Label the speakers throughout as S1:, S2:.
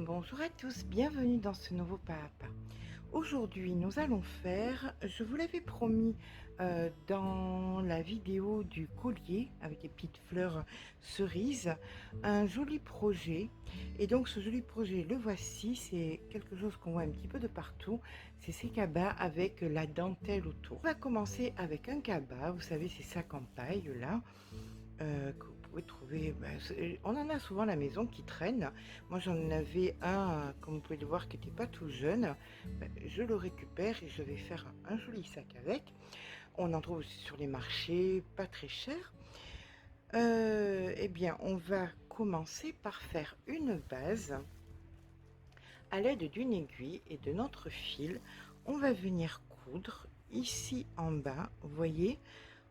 S1: Bonjour à tous, bienvenue dans ce nouveau pas à pas. Aujourd'hui, nous allons faire, je vous l'avais promis dans la vidéo du collier avec des petites fleurs cerises, un joli projet. Et donc ce joli projet, le voici, c'est quelque chose qu'on voit un petit peu de partout, c'est ces cabas avec la dentelle autour. On va commencer avec un cabas, vous savez, ces sacs en paille là, que vous pouvez trouver, on en a souvent à la maison qui traînent. Moi j'en avais un, comme vous pouvez le voir, qui n'était pas tout jeune. Je le récupère et je vais faire un joli sac avec. On en trouve aussi sur les marchés, pas très cher. Eh bien, on va commencer par faire une base à l'aide d'une aiguille et de notre fil. On va venir coudre ici en bas, vous voyez,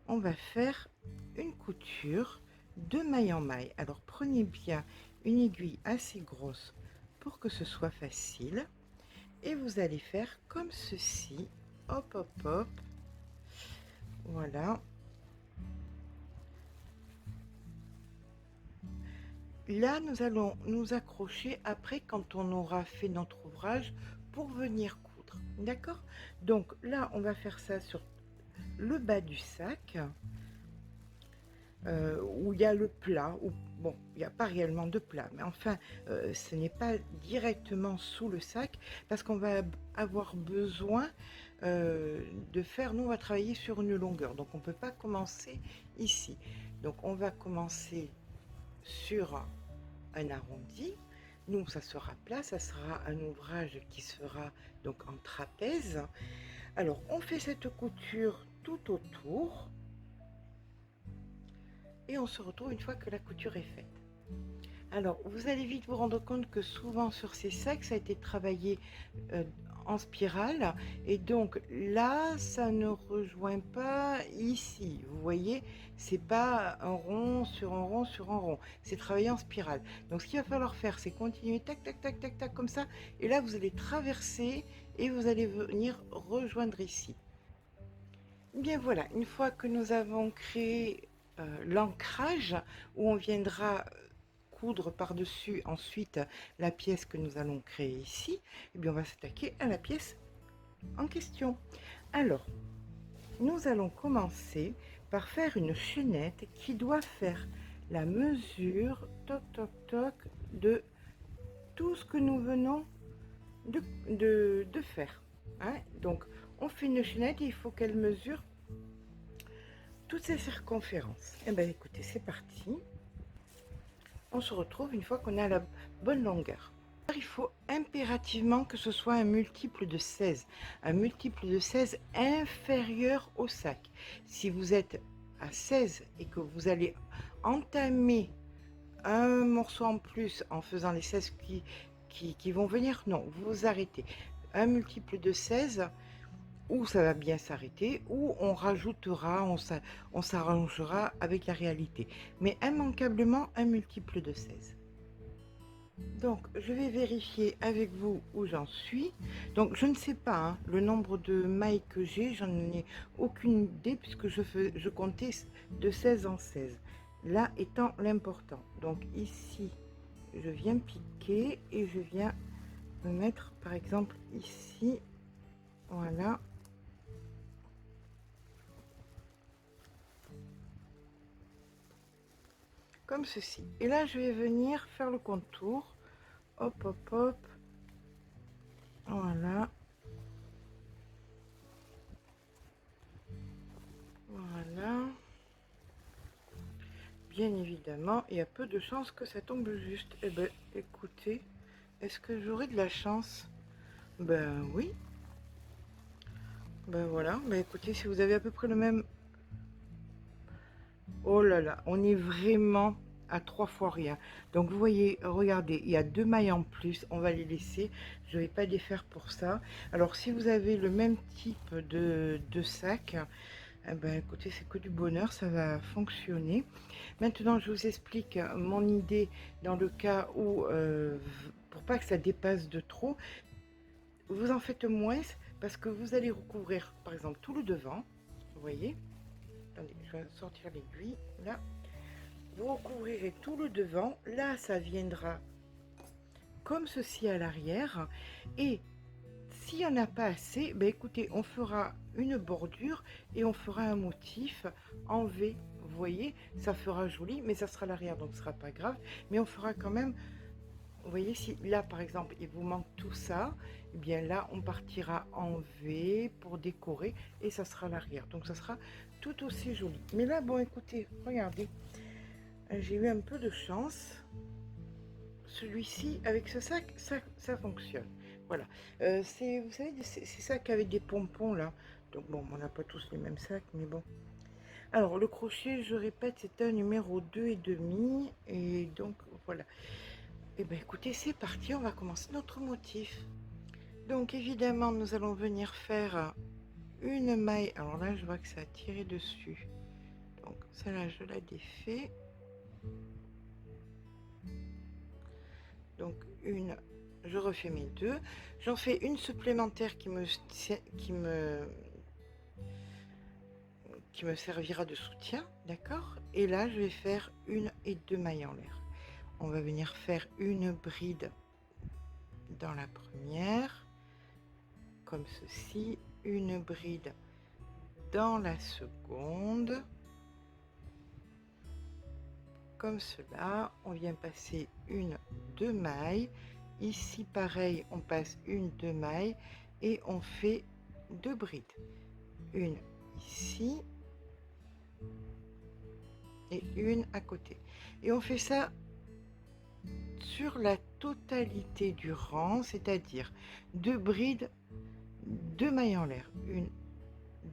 S1: on va faire une couture de maille en maille. Alors prenez bien une aiguille assez grosse pour que ce soit facile et vous allez faire comme ceci, hop hop hop, voilà. Là nous allons nous accrocher après quand on aura fait notre ouvrage pour venir coudre, d'accord. Donc là on va faire ça sur le bas du sac, où il y a le plat, où bon, il n'y a pas réellement de plat, mais enfin, ce n'est pas directement sous le sac parce qu'on va avoir besoin de faire, nous on va travailler sur une longueur, donc on ne peut pas commencer ici. Donc on va commencer sur un arrondi. Nous, ça sera plat, ça sera un ouvrage qui sera donc en trapèze. Alors on fait cette couture tout autour et on se retrouve une fois que la couture est faite. Alors, vous allez vite vous rendre compte que souvent sur ces sacs, ça a été travaillé en spirale et donc là, ça ne rejoint pas ici. Vous voyez, c'est pas un rond sur un rond sur un rond, c'est travaillé en spirale. Donc, ce qu'il va falloir faire, c'est continuer tac, tac, tac, tac, tac, comme ça. Et là, vous allez traverser et vous allez venir rejoindre ici. Bien voilà, une fois que nous avons créé l'ancrage où on viendra coudre par-dessus ensuite la pièce que nous allons créer ici, eh bien on va s'attaquer à la pièce en question. Alors, nous allons commencer par faire une chaînette qui doit faire la mesure, toc toc toc, de tout ce que nous venons de faire. Hein. Donc, on fait une chaînette et il faut qu'elle mesure toutes ces circonférences. Eh bien écoutez, c'est parti. On se retrouve une fois qu'on a la bonne longueur. Il faut impérativement que ce soit un multiple de 16. Un multiple de 16 inférieur au sac. Si vous êtes à 16 et que vous allez entamer un morceau en plus en faisant les 16 qui vont venir, non, vous vous arrêtez. Un multiple de 16, où ça va bien s'arrêter, ou on rajoutera, on s'arrangera avec la réalité. Mais immanquablement un multiple de 16. Donc je vais vérifier avec vous où j'en suis. Donc je ne sais pas hein, le nombre de mailles que j'ai, j'en ai aucune idée puisque je comptais de 16 en 16. Là étant l'important. Donc ici, je viens piquer et je viens me mettre par exemple ici. Voilà. Comme ceci. Et là, je vais venir faire le contour. Hop, hop, hop. Voilà. Voilà. Bien évidemment, il y a peu de chances que ça tombe juste. Eh ben, écoutez, est-ce que j'aurai de la chance? Ben oui. Ben voilà. Ben écoutez, si vous avez à peu près le même... Oh là là, on est vraiment à 3 fois rien. Donc vous voyez, regardez, il y a 2 mailles en plus, on va les laisser, je vais pas les faire pour ça. Alors si vous avez le même type de sac, eh ben écoutez, c'est que du bonheur, ça va fonctionner. Maintenant je vous explique mon idée dans le cas où pour pas que ça dépasse de trop, vous en faites moins parce que vous allez recouvrir par exemple tout le devant, vous voyez. Attendez, je vais sortir l'aiguille là. Vous recouvrirez tout le devant, là ça viendra comme ceci à l'arrière. Et s'il n'y en a pas assez, ben écoutez, on fera une bordure et on fera un motif en V. Vous voyez, ça fera joli, mais ça sera l'arrière, donc ce sera pas grave. Mais on fera quand même, vous voyez, si là par exemple il vous manque tout ça, eh bien là on partira en V pour décorer et ça sera l'arrière, donc ça sera tout aussi joli. Mais là, bon écoutez, regardez, j'ai eu un peu de chance. Celui-ci avec ce sac, ça fonctionne. Voilà, c'est, vous savez, ces sacs avec des pompons là. Donc bon, on n'a pas tous les mêmes sacs, mais bon. Alors le crochet, je répète, c'est un numéro 2,5 et donc voilà. Et bien écoutez, c'est parti, on va commencer notre motif. Donc évidemment, nous allons venir faire une maille. Alors là, je vois que ça a tiré dessus. Donc celle-là, je la défais. Donc je refais mes deux. J'en fais une supplémentaire qui me servira de soutien, d'accord. Et là, je vais faire 1 et 2 mailles en l'air. On va venir faire une bride dans la première, comme ceci, une bride dans la seconde, comme cela. On vient passer 1, 2 mailles. Ici, pareil, on passe 1, 2 mailles et on fait 2 brides. Une ici et une à côté. Et on fait ça sur la totalité du rang, c'est-à-dire 2 brides, 2 mailles en l'air.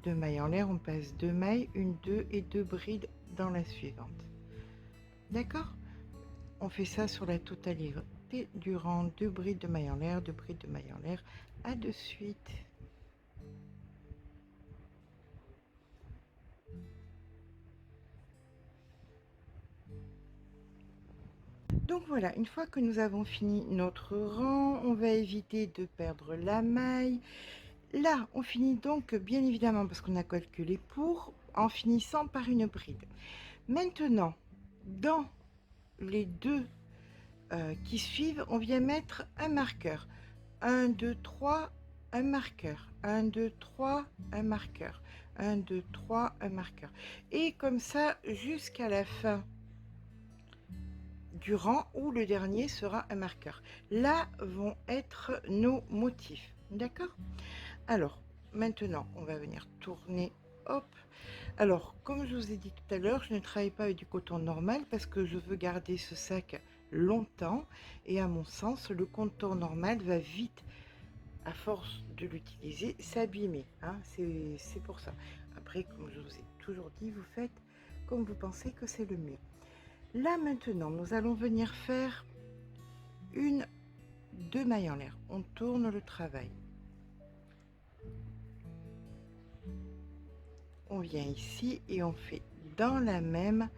S1: 2 mailles en l'air, on passe 2 mailles, 1, 2 et 2 brides dans la suivante. D'accord? On fait ça sur la totalité du rang, 2 brides de mailles en l'air, 2 brides de mailles en l'air, à de suite. Donc voilà, une fois que nous avons fini notre rang, on va éviter de perdre la maille. Là, on finit donc bien évidemment, parce qu'on a calculé pour, en finissant par une bride. Maintenant, dans les deux qui suivent, on vient mettre un marqueur. 1, 2, 3, un marqueur. 1, 2, 3, un marqueur. 1, 2, 3, un marqueur. Et comme ça, jusqu'à la fin du rang où le dernier sera un marqueur. Là vont être nos motifs. D'accord? Alors, maintenant, on va venir tourner. Hop. Alors, comme je vous ai dit tout à l'heure, je ne travaille pas avec du coton normal parce que je veux garder ce sac longtemps. Et à mon sens, le coton normal va vite, à force de l'utiliser, s'abîmer. Hein, c'est pour ça. Après, comme je vous ai toujours dit, vous faites comme vous pensez que c'est le mieux. Là, maintenant, nous allons venir faire 1, 2 mailles en l'air. On tourne le travail. On vient ici et on fait dans la même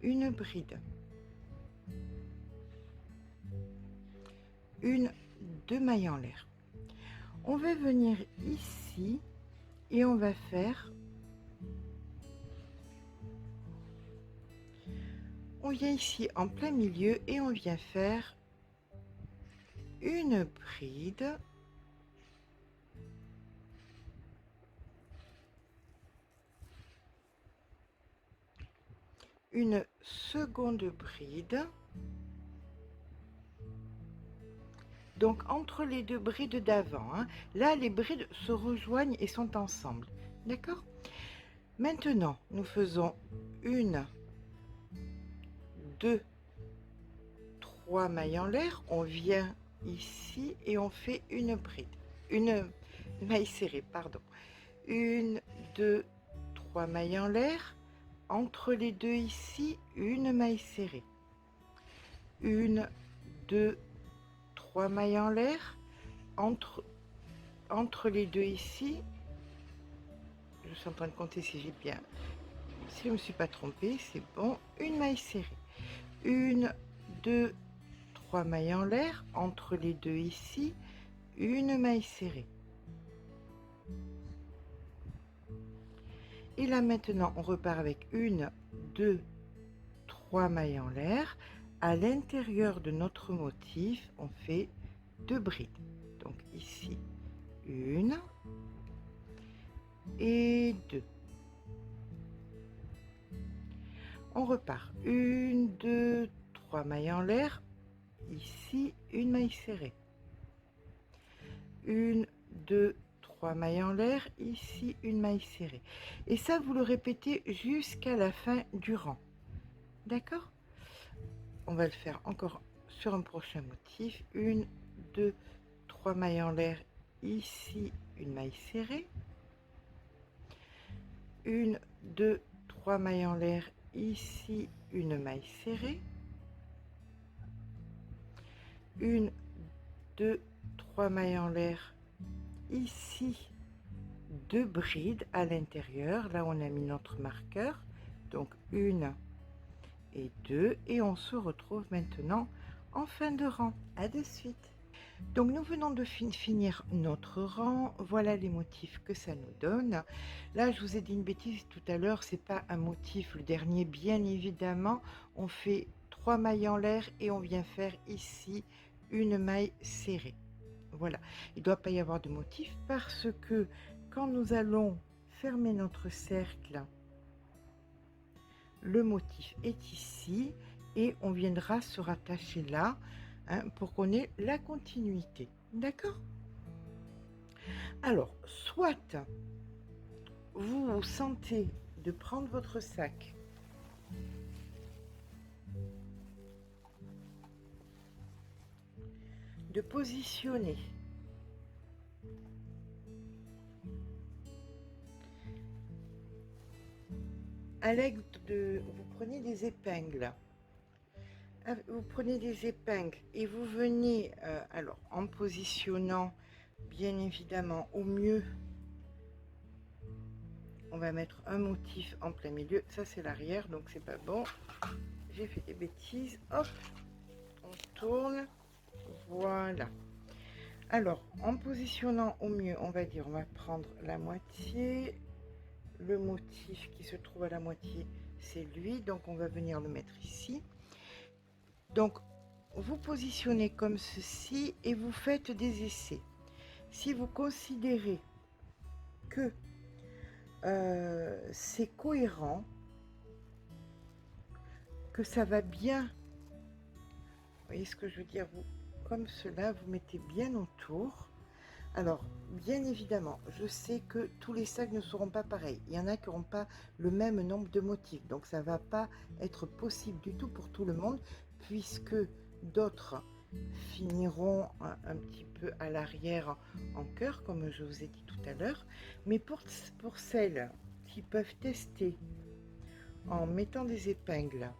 S1: une bride. 1, 2 mailles en l'air. On va venir ici et on va faire, on vient ici en plein milieu et on vient faire une bride, une seconde bride. Donc entre les deux brides d'avant, hein, là les brides se rejoignent et sont ensemble. D'accord? Maintenant, nous faisons 1, 2, 3 mailles en l'air. On vient ici et on fait une bride. Une maille serrée, pardon. 1, 2, 3 mailles en l'air. Entre les deux ici, une maille serrée. 1, 2, 3 mailles en l'air. Entre les deux ici, je suis en train de compter si j'ai bien, si je ne me suis pas trompée, c'est bon, une maille serrée. 1, 2, 3 mailles en l'air. Entre les deux ici, une maille serrée. Et là maintenant, on repart avec 1, 2, 3 mailles en l'air. À l'intérieur de notre motif, on fait 2 brides. Donc ici, 1 et 2. On repart. 1, 2, 3 mailles en l'air. Ici, une maille serrée. 1, 2, 3 mailles en l'air. Ici, une maille serrée. Et ça, vous le répétez jusqu'à la fin du rang. D'accord? On va le faire encore sur un prochain motif. 1, 2, 3 mailles en l'air. Ici, une maille serrée. 1, 2, 3 mailles en l'air. Ici, une maille serrée. 1, 2, 3 mailles en l'air. Ici, 2 brides à l'intérieur. Là, on a mis notre marqueur. Donc, 1 et 2. Et on se retrouve maintenant en fin de rang. À de suite. Donc, nous venons de finir notre rang. Voilà les motifs que ça nous donne. Là, je vous ai dit une bêtise tout à l'heure. C'est pas un motif, le dernier, bien évidemment. On fait 3 mailles en l'air et on vient faire ici une maille serrée. Voilà, il ne doit pas y avoir de motif parce que quand nous allons fermer notre cercle, le motif est ici et on viendra se rattacher là, hein, pour qu'on ait la continuité. D'accord? Alors, soit vous vous sentez de prendre votre sac, de positionner à l'aide de... Vous prenez des épingles. Vous prenez des épingles et vous venez, alors en positionnant bien évidemment au mieux, on va mettre un motif en plein milieu. Ça c'est l'arrière, donc c'est pas bon. J'ai fait des bêtises. Hop, on tourne. Voilà. Alors, en positionnant au mieux, on va dire, on va prendre la moitié. Le motif qui se trouve à la moitié, c'est lui. Donc, on va venir le mettre ici. Donc, vous positionnez comme ceci et vous faites des essais. Si vous considérez que c'est cohérent, que ça va bien, vous voyez ce que je veux dire, vous, comme cela, vous mettez bien autour. Alors, bien évidemment, je sais que tous les sacs ne seront pas pareils. Il y en a qui n'auront pas le même nombre de motifs. Donc, ça ne va pas être possible du tout pour tout le monde, puisque d'autres finiront un petit peu à l'arrière en cœur, comme je vous ai dit tout à l'heure. Mais pour celles qui peuvent tester en mettant des épingles,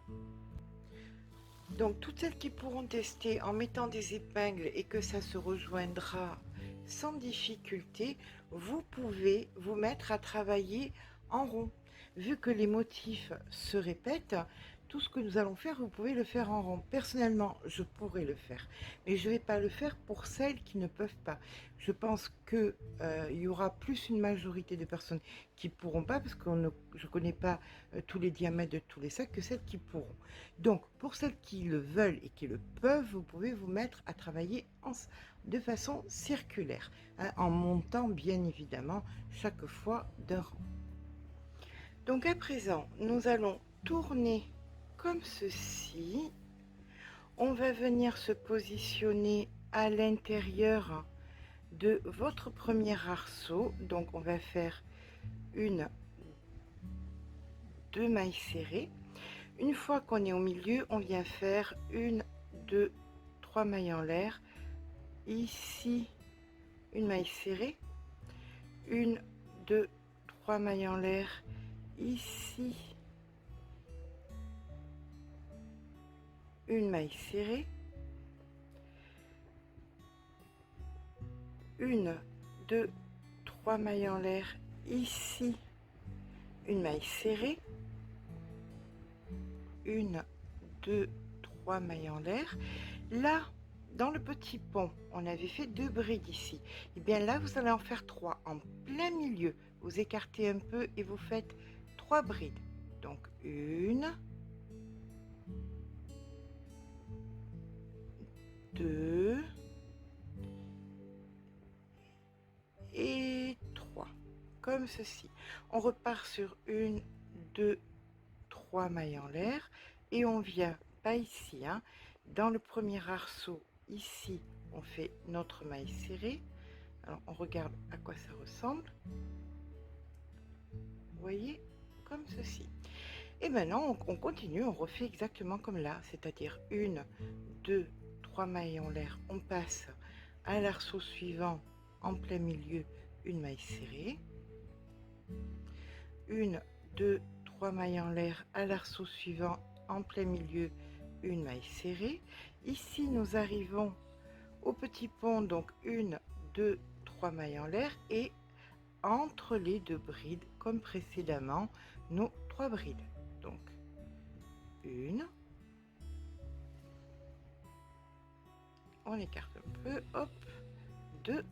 S1: donc toutes celles qui pourront tester en mettant des épingles et que ça se rejoindra sans difficulté, vous pouvez vous mettre à travailler en rond. Vu que les motifs se répètent, tout ce que nous allons faire, vous pouvez le faire en rond. Personnellement, je pourrais le faire, mais je ne vais pas le faire pour celles qui ne peuvent pas. Je pense qu'il y aura plus une majorité de personnes qui ne pourront pas, parce que je ne connais pas tous les diamètres de tous les sacs, que celles qui pourront. Donc, pour celles qui le veulent et qui le peuvent, vous pouvez vous mettre à travailler de façon circulaire, hein, en montant bien évidemment chaque fois d'un rang. Donc à présent, nous allons tourner comme ceci. On va venir se positionner à l'intérieur de votre premier arceau. Donc on va faire 1, 2 mailles serrées. Une fois qu'on est au milieu, on vient faire 1, 2, 3 mailles en l'air. Ici, une maille serrée. 1, 2, 3 mailles en l'air. Ici, une maille serrée. 1, 2, 3 mailles en l'air. Ici, une maille serrée. 1, 2, 3 mailles en l'air. Là, dans le petit pont, on avait fait 2 brides ici. Et bien là, vous allez en faire 3 en plein milieu. Vous écartez un peu et vous faites 3 brides. Donc 1, 2, comme ceci. On repart sur une, deux, trois mailles en l'air et on vient, pas ici, hein, dans le premier arceau, ici, on fait notre maille serrée. Alors, on regarde à quoi ça ressemble. Vous voyez, comme ceci. Et maintenant, on continue, on refait exactement comme là, c'est-à-dire une, deux, trois mailles en l'air. On passe à l'arceau suivant, en plein milieu, une maille serrée. Une, deux, trois mailles en l'air, à l'arceau suivant, en plein milieu, une maille serrée. Ici, nous arrivons au petit pont, donc une, deux, trois mailles en l'air et entre les deux brides, comme précédemment, nos trois brides. Donc, une, on écarte un peu, hop, deux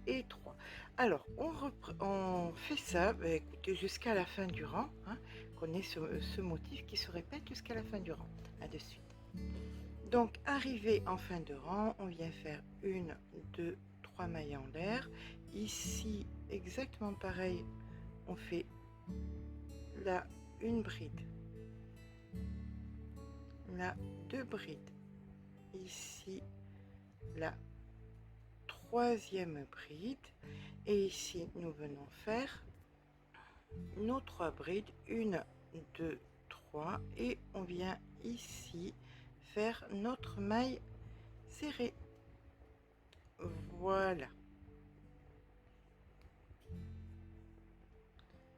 S1: et trois. Alors, on fait ça, bah, écoutez, jusqu'à la fin du rang, hein, qu'on ait ce motif qui se répète jusqu'à la fin du rang. À de suite. Donc, arrivé en fin de rang, on vient faire une, deux, trois mailles en l'air. Ici, exactement pareil, on fait là une bride, là deux brides, ici la troisième bride, et ici nous venons faire nos trois brides, une, deux, trois, et on vient ici faire notre maille serrée. Voilà.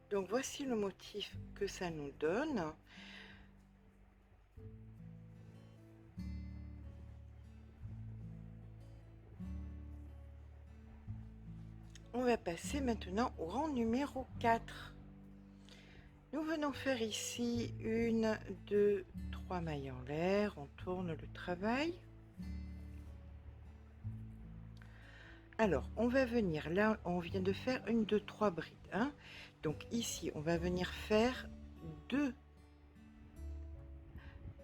S1: Donc voici le motif que ça nous donne. On va passer maintenant au rang numéro 4. Nous venons faire ici une, deux, trois mailles en l'air, on tourne le travail. Alors, on va venir, là, on vient de faire une, deux, trois brides. Hein. Donc ici, on va venir faire deux.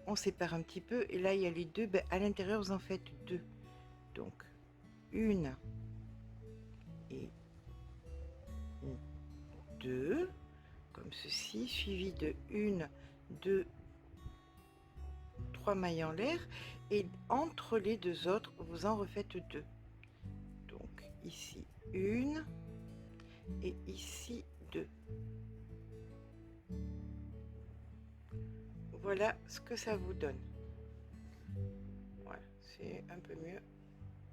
S1: On sépare un petit peu, et là, il y a les deux. Ben, à l'intérieur, vous en faites deux. Donc, une et deux, comme ceci, suivi de une, deux, trois mailles en l'air. Et entre les deux autres, vous en refaites deux. Donc, ici, une. Et ici 2. Voilà ce que ça vous donne. Voilà, c'est un peu mieux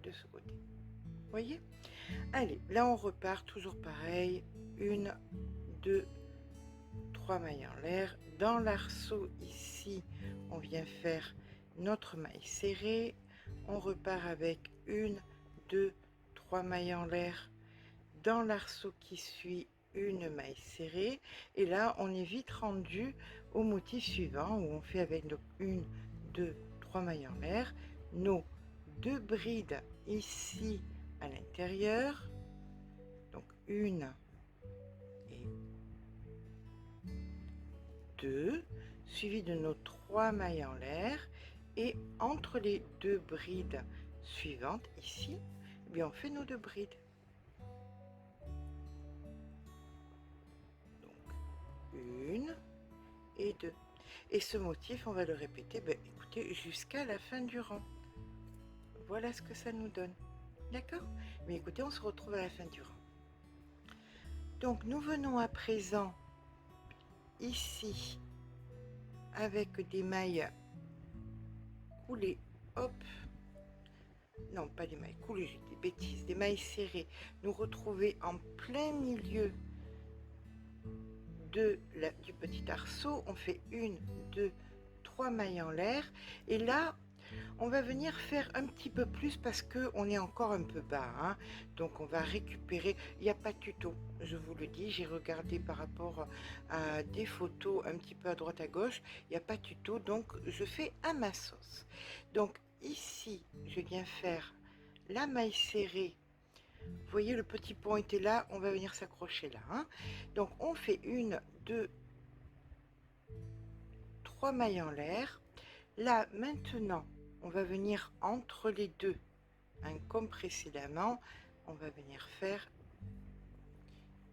S1: de ce côté. Vous voyez? Allez, là on repart toujours pareil. Une, deux, trois mailles en l'air. Dans l'arceau ici, on vient faire notre maille serrée. On repart avec une, deux, trois mailles en l'air. Dans l'arceau qui suit, une maille serrée, et là on est vite rendu au motif suivant où on fait avec donc une, deux, trois mailles en l'air, nos deux brides ici à l'intérieur, donc une et deux, suivi de nos trois mailles en l'air, et entre les deux brides suivantes ici, eh bien on fait nos deux brides. Une et deux. Et ce motif, on va le répéter, ben, écoutez, jusqu'à la fin du rang. Voilà ce que ça nous donne. D'accord? Mais écoutez, on se retrouve à la fin du rang. Donc, nous venons à présent ici avec des mailles coulées. Hop. Non, pas des mailles coulées, j'ai des bêtises. Des mailles serrées. Nous retrouver en plein milieu du petit arceau. On fait une, deux, trois mailles en l'air. Et là, on va venir faire un petit peu plus parce que on est encore un peu bas, hein. Donc on va récupérer. Il n'y a pas de tuto, je vous le dis, j'ai regardé par rapport à des photos un petit peu à droite à gauche, il n'y a pas de tuto, donc je fais à ma sauce. Donc ici je viens faire la maille serrée. Vous voyez, le petit pont était là, on va venir s'accrocher là, hein. Donc on fait une, deux, trois mailles en l'air. Là maintenant on va venir entre les deux, hein, comme précédemment, on va venir faire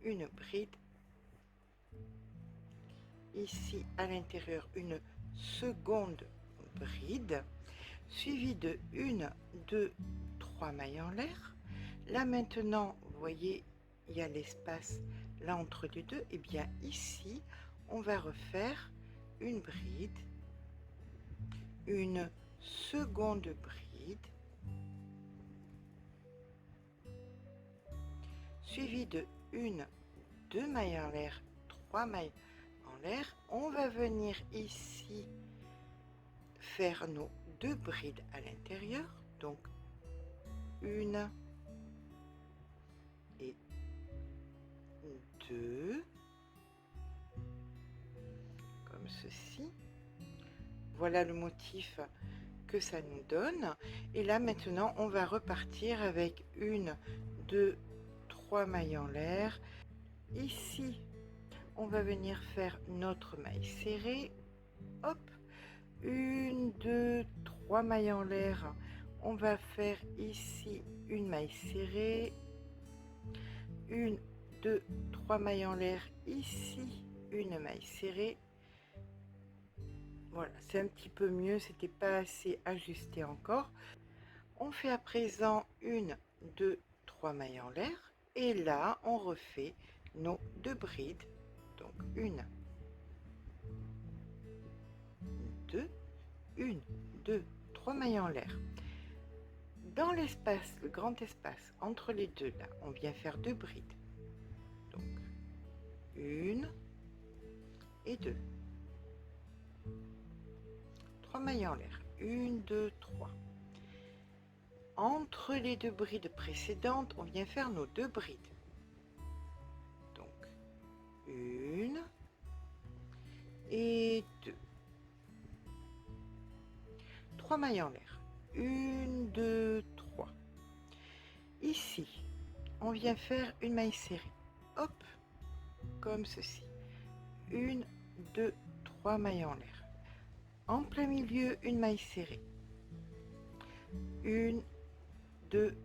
S1: une bride ici à l'intérieur, une seconde bride suivie de 1, 2, 3 mailles en l'air. Là maintenant, vous voyez, il y a l'espace là entre les deux. Et bien ici, on va refaire une bride, une seconde bride, suivie de 1, 2 mailles en l'air, 3 mailles en l'air. On va venir ici faire nos 2 brides à l'intérieur, donc une et 2, comme ceci. Voilà le motif que ça nous donne. Et là maintenant, on va repartir avec 1, 2, 3 mailles en l'air. Ici, on va venir faire notre maille serrée. Hop, 1, 2, 3 mailles en l'air. On va faire ici une maille serrée. 1, 2, 3 mailles en l'air. Ici, une maille serrée. Voilà, c'est un petit peu mieux, c'était pas assez ajusté encore. On fait à présent 1, 2, 3 mailles en l'air. Et là, on refait nos 2 brides. Donc 1, 2, 1, 2, 3 mailles en l'air. Dans l'espace, le grand espace entre les deux, là, on vient faire 2 brides. Donc 1 et 2. 3 mailles en l'air. 1, 2, 3. Entre les 2 brides précédentes, on vient faire nos 2 brides. Donc 1 et 2. 3 mailles en l'air. 1, 2, 3. Ici, on vient faire une maille serrée. Hop, comme ceci. 1, 2, 3 mailles en l'air. En plein milieu, une maille serrée. 1, 2,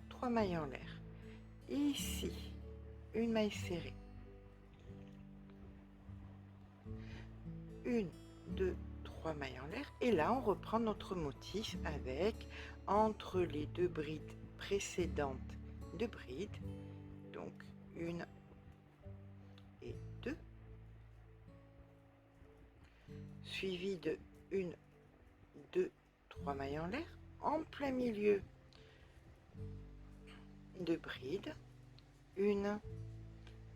S1: 3 mailles en l'air. Ici, une maille serrée. 1, 2, 3 mailles en l'air. Et là, on reprend notre motif avec, entre les 2 brides précédentes, 2 brides. Donc, 1 et 2. Suivi de 1, 2, 3 mailles en l'air. En plein milieu, 2 brides. 1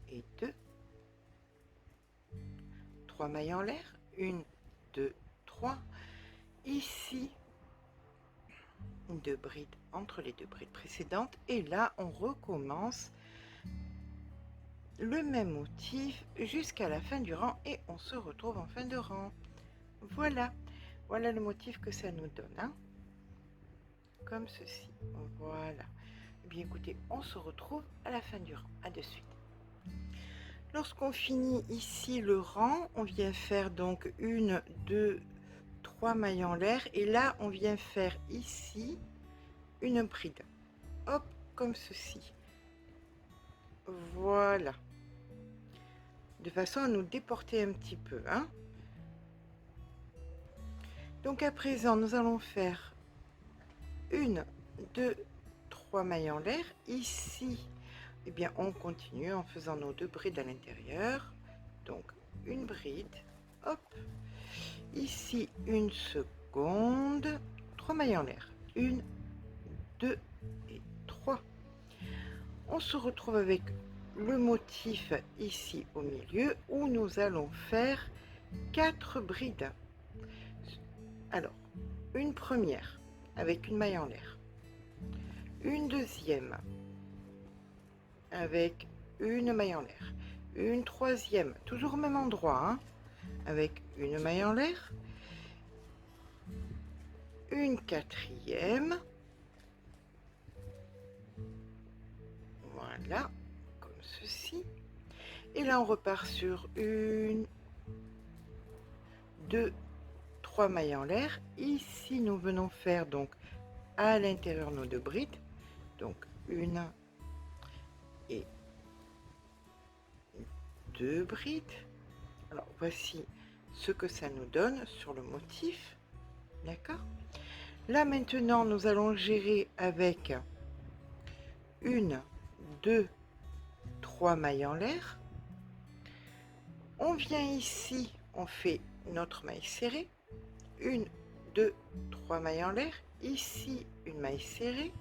S1: et 2. 3 mailles en l'air. 1, 2, 3. Ici, 2 brides entre les 2 brides précédentes. Et là, on recommence le même motif jusqu'à la fin du rang et on se retrouve en fin de rang. Voilà, voilà le motif que ça nous donne, hein, comme ceci. Voilà. Eh bien écoutez, on se retrouve à la fin du rang. À de suite. Lorsqu'on finit ici le rang, on vient faire donc 1, 2, 3 mailles en l'air et là on vient faire ici une bride. Hop, comme ceci. Voilà. De façon à nous déporter un petit peu, hein. Donc à présent, nous allons faire 1, 2, 3 mailles en l'air. Ici, eh bien, on continue en faisant nos 2 brides à l'intérieur. Donc, une bride, hop. Ici, une seconde, 3 mailles en l'air. 1, 2 et 3. On se retrouve avec le motif ici au milieu où nous allons faire 4 brides. Alors, une première avec une maille en l'air, une deuxième avec une maille en l'air, une troisième, toujours au même endroit, hein, avec une maille en l'air, une quatrième, voilà, comme ceci, et là on repart sur 1, 2, 3 mailles en l'air. Ici nous venons faire donc à l'intérieur nos 2 brides. Donc 1 et 2 brides. Alors voici ce que ça nous donne sur le motif, d'accord. Là maintenant nous allons gérer avec 1, 2, 3 mailles en l'air. On vient ici, on fait notre maille serrée, 1, 2, 3 mailles en l'air, ici une maille serrée,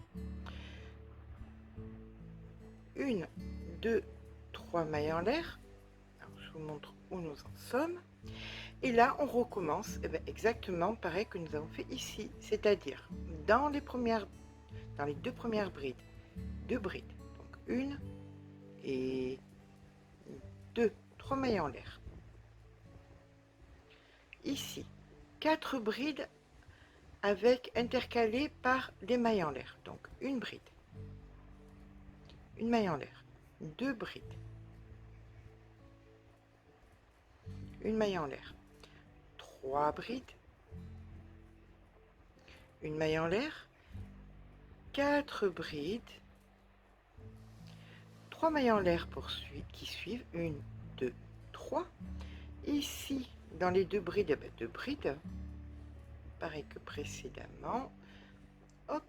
S1: 1, 2, 3 mailles en l'air. Je vous montre où nous en sommes. Et là, on recommence exactement pareil que nous avons fait ici, c'est-à-dire dans les 2 premières brides, 2 brides, donc 1 et 2, 3 mailles en l'air. Ici, 4 brides avec intercalées par des mailles en l'air, donc une bride, une maille en l'air, 2 brides, une maille en l'air, 3 brides, une maille en l'air, 4 brides, 3 mailles en l'air qui suivent, 1, 2, 3. Ici, dans les 2 brides, 2 brides, pareil que précédemment. Hop.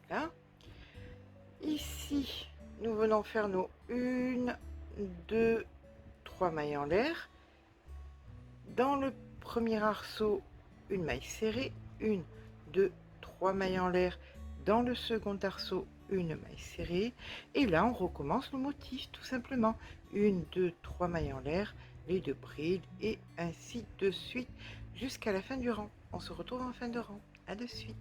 S1: Voilà. Ici, nous venons faire nos 1, 2, 3 mailles en l'air. Dans le premier arceau, une maille serrée, 1, 2, 3 mailles en l'air. Dans le second arceau, une maille serrée. Et là, on recommence le motif, tout simplement. 1, 2, 3 mailles en l'air, les 2 brides, et ainsi de suite, jusqu'à la fin du rang. On se retrouve en fin de rang. À de suite.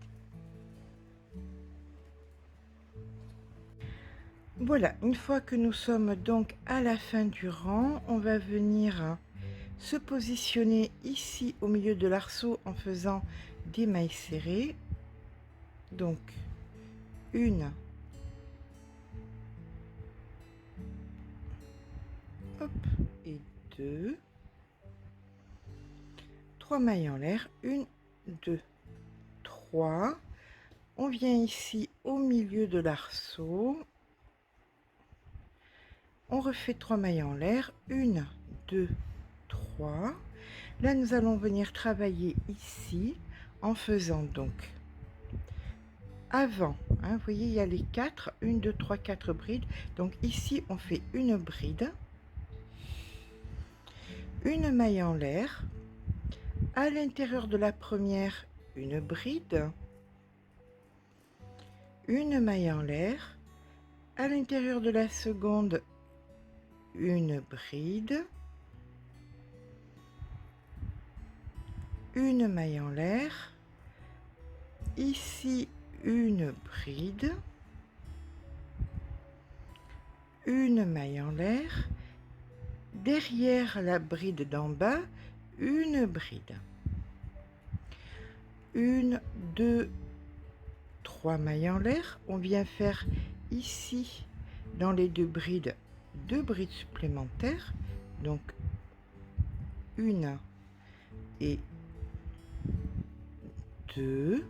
S1: Voilà, une fois que nous sommes donc à la fin du rang, on va venir se positionner ici au milieu de l'arceau en faisant des mailles serrées. Donc, 1, hop, et 2, 3 mailles en l'air, 1, 2, 3. On vient ici au milieu de l'arceau. On refait 3 mailles en l'air, 1, 2, 3. Là, nous allons venir travailler ici en faisant donc avant, vous voyez, il y a les 4, 1, 2, 3, 4 brides. Donc ici, on fait une bride, une maille en l'air, à l'intérieur de la première, une bride, une maille en l'air, à l'intérieur de la seconde, une bride, une maille en l'air, ici une bride, une maille en l'air, derrière la bride d'en bas, une bride, 1, 2, 3 mailles en l'air. On vient faire ici dans les 2 brides, 2 brides supplémentaires, donc 1 et 2,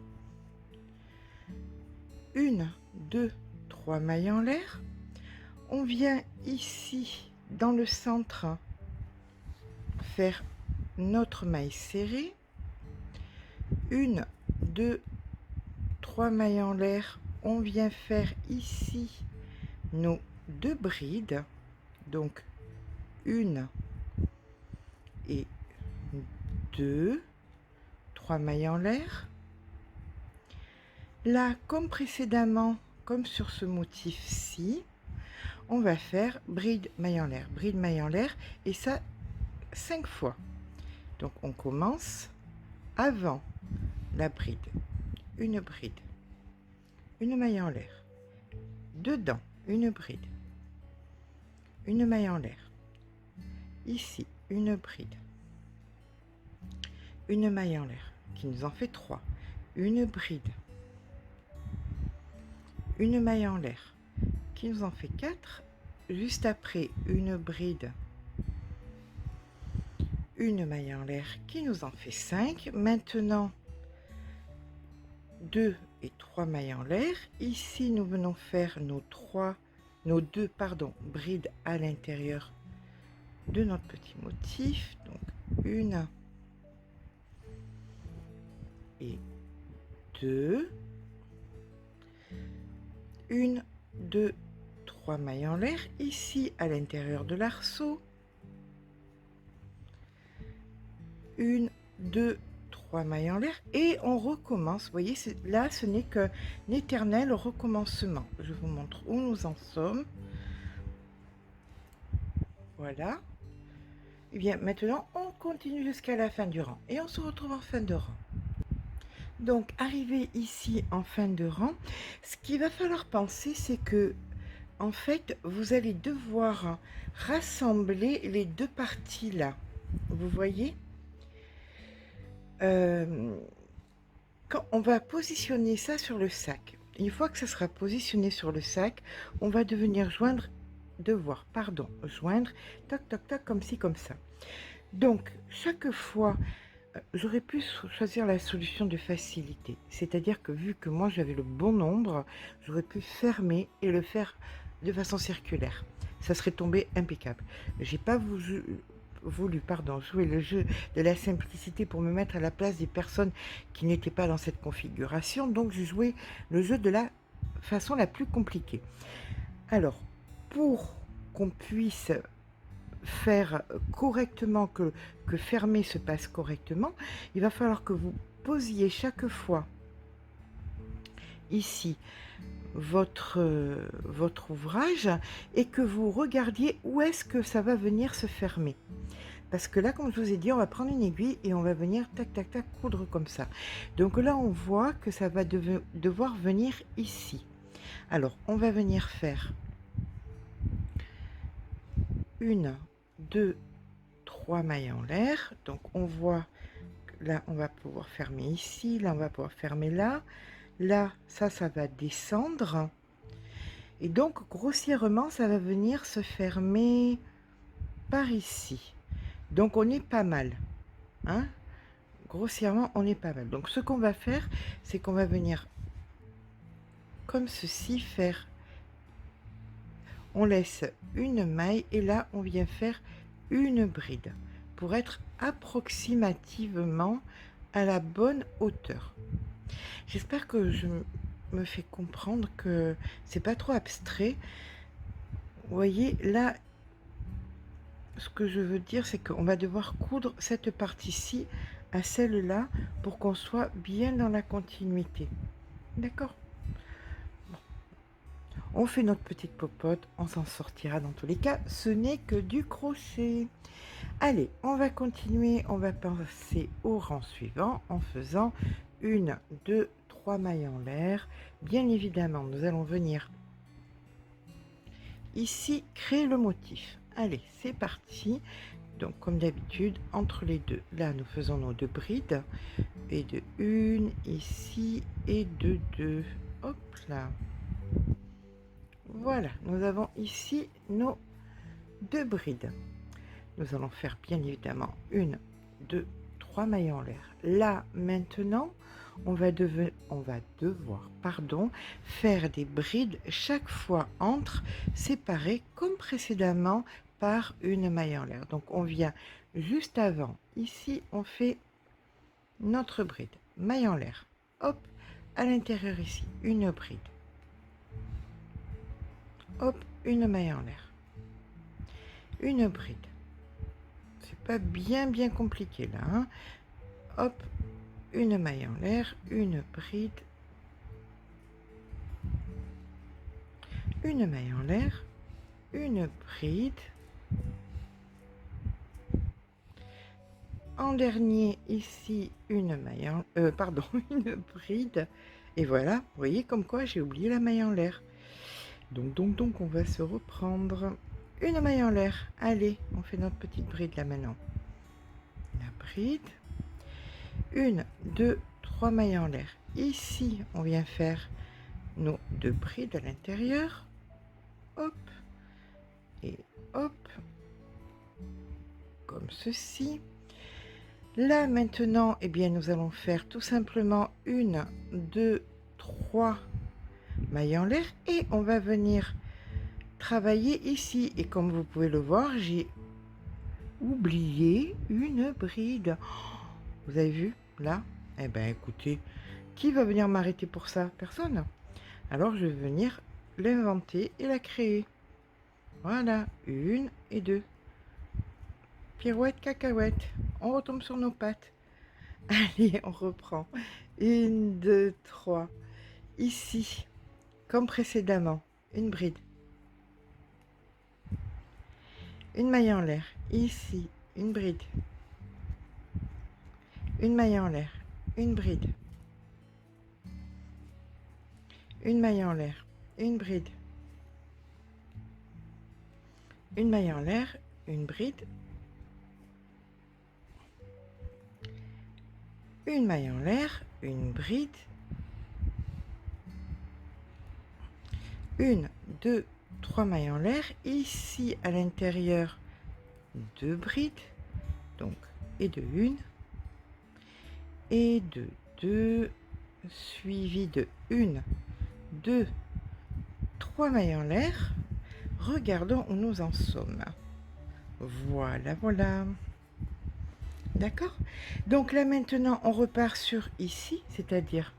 S1: 1, 2, 3 mailles en l'air. On vient ici dans le centre faire notre maille serrée, 1, 2, 3 mailles en l'air. On vient faire ici nos 2 brides, donc 1 et 2, 3 mailles en l'air. Là, comme précédemment, comme sur ce motif-ci, on va faire bride, maille en l'air, et ça 5 fois. Donc on commence avant la bride, une maille en l'air, dedans une bride, une maille en l'air, ici une bride, une maille en l'air, qui nous en fait 3, une bride, une maille en l'air, qui nous en fait 4. Juste après, une bride, une maille en l'air qui nous en fait 5. Maintenant, 2 et 3 mailles en l'air. Ici, nous venons faire nos deux brides à l'intérieur de notre petit motif. Donc, une et 2. Une, 2, 3 mailles en l'air. Ici, à l'intérieur de l'arceau. Une, 2, 3 mailles en l'air et on recommence. Vous voyez, là, ce n'est qu'un éternel recommencement. Je vous montre où nous en sommes. Voilà. Et bien, maintenant, on continue jusqu'à la fin du rang et on se retrouve en fin de rang. Donc, arrivé ici en fin de rang, ce qu'il va falloir penser, c'est que, en fait, vous allez devoir rassembler les deux parties là. Vous voyez? Quand on va positionner ça sur le sac, une fois que ça sera positionné sur le sac, on va joindre, tac, tac, tac, comme ci, comme ça. Donc, chaque fois, j'aurais pu choisir la solution de facilité. C'est-à-dire que vu que moi, j'avais le bon nombre, j'aurais pu fermer et le faire de façon circulaire. Ça serait tombé impeccable. J'ai pas voulu jouer le jeu de la simplicité pour me mettre à la place des personnes qui n'étaient pas dans cette configuration. Donc, j'ai joué le jeu de la façon la plus compliquée. Alors, pour qu'on puisse faire correctement, que fermer se passe correctement, il va falloir que vous posiez chaque fois ici votre ouvrage et que vous regardiez où est-ce que ça va venir se fermer. Parce que là, comme je vous ai dit, on va prendre une aiguille et on va venir tac, tac, tac, coudre comme ça. Donc là, on voit que ça va devoir venir ici. Alors, on va venir faire 1, 2, 3 mailles en l'air. Donc, on voit que là, on va pouvoir fermer ici. Là, on va pouvoir fermer là. Là, ça va descendre. Et donc, grossièrement, ça va venir se fermer par ici. Donc, on est pas mal. Hein? Grossièrement, on est pas mal. Donc, ce qu'on va faire, c'est qu'on va venir comme ceci, faire... On laisse une maille et là, on vient faire une bride pour être approximativement à la bonne hauteur. J'espère que je me fais comprendre, que c'est pas trop abstrait. Vous voyez, là, ce que je veux dire, c'est qu'on va devoir coudre cette partie-ci à celle-là pour qu'on soit bien dans la continuité. D'accord? Bon. On fait notre petite popote, on s'en sortira dans tous les cas. Ce n'est que du crochet. Allez, on va continuer, on va passer au rang suivant en faisant 1, 2, 3 mailles en l'air. Bien évidemment, nous allons venir ici créer le motif. Allez, c'est parti. Donc, comme d'habitude, entre les deux, là, nous faisons nos deux brides. Et de 1 ici et de 2. Hop là. Voilà, nous avons ici nos deux brides. Nous allons faire bien évidemment 1, 2, 3 mailles en l'air. Là, maintenant, on va devoir faire des brides chaque fois entre séparées comme précédemment par une maille en l'air. Donc, on vient juste avant. Ici, on fait notre bride. Maille en l'air. Hop, à l'intérieur ici, une bride. Hop, une maille en l'air. Une bride. C'est pas bien compliqué là. Hein. Hop, une maille en l'air, une bride, une maille en l'air, une bride. En dernier ici une maille en une bride. Et voilà, vous voyez comme quoi j'ai oublié la maille en l'air. Donc on va se reprendre. Une maille en l'air. Allez, on fait notre petite bride là maintenant. La bride. 1, 2, 3 mailles en l'air. Ici, on vient faire nos deux brides à l'intérieur. hop, et hop, comme ceci. Là maintenant, eh bien, nous allons faire tout simplement 1, 2, 3 mailles en l'air et on va venir travailler ici. Et comme vous pouvez le voir, j'ai oublié une bride. Vous avez vu là? Eh bien écoutez, qui va venir m'arrêter pour ça? Personne. Alors je vais venir l'inventer et la créer. Voilà, 1 et 2. Pirouette, cacahuète. On retombe sur nos pattes. Allez, on reprend. 1, 2, 3. Ici, comme précédemment, une bride. Une maille en l'air. Ici, une bride. Une maille en l'air. Une bride. Une maille en l'air. Une bride. Une maille en l'air. Une bride. Une maille en l'air. Une bride. 1, 2, 3 mailles en l'air. Ici, à l'intérieur, 2 brides. Donc, et de 1. Et de 2. Suivi de 1, 2, 3 mailles en l'air. Regardons où nous en sommes. Voilà, voilà. D'accord? Donc là, maintenant, on repart sur ici, c'est-à-dire...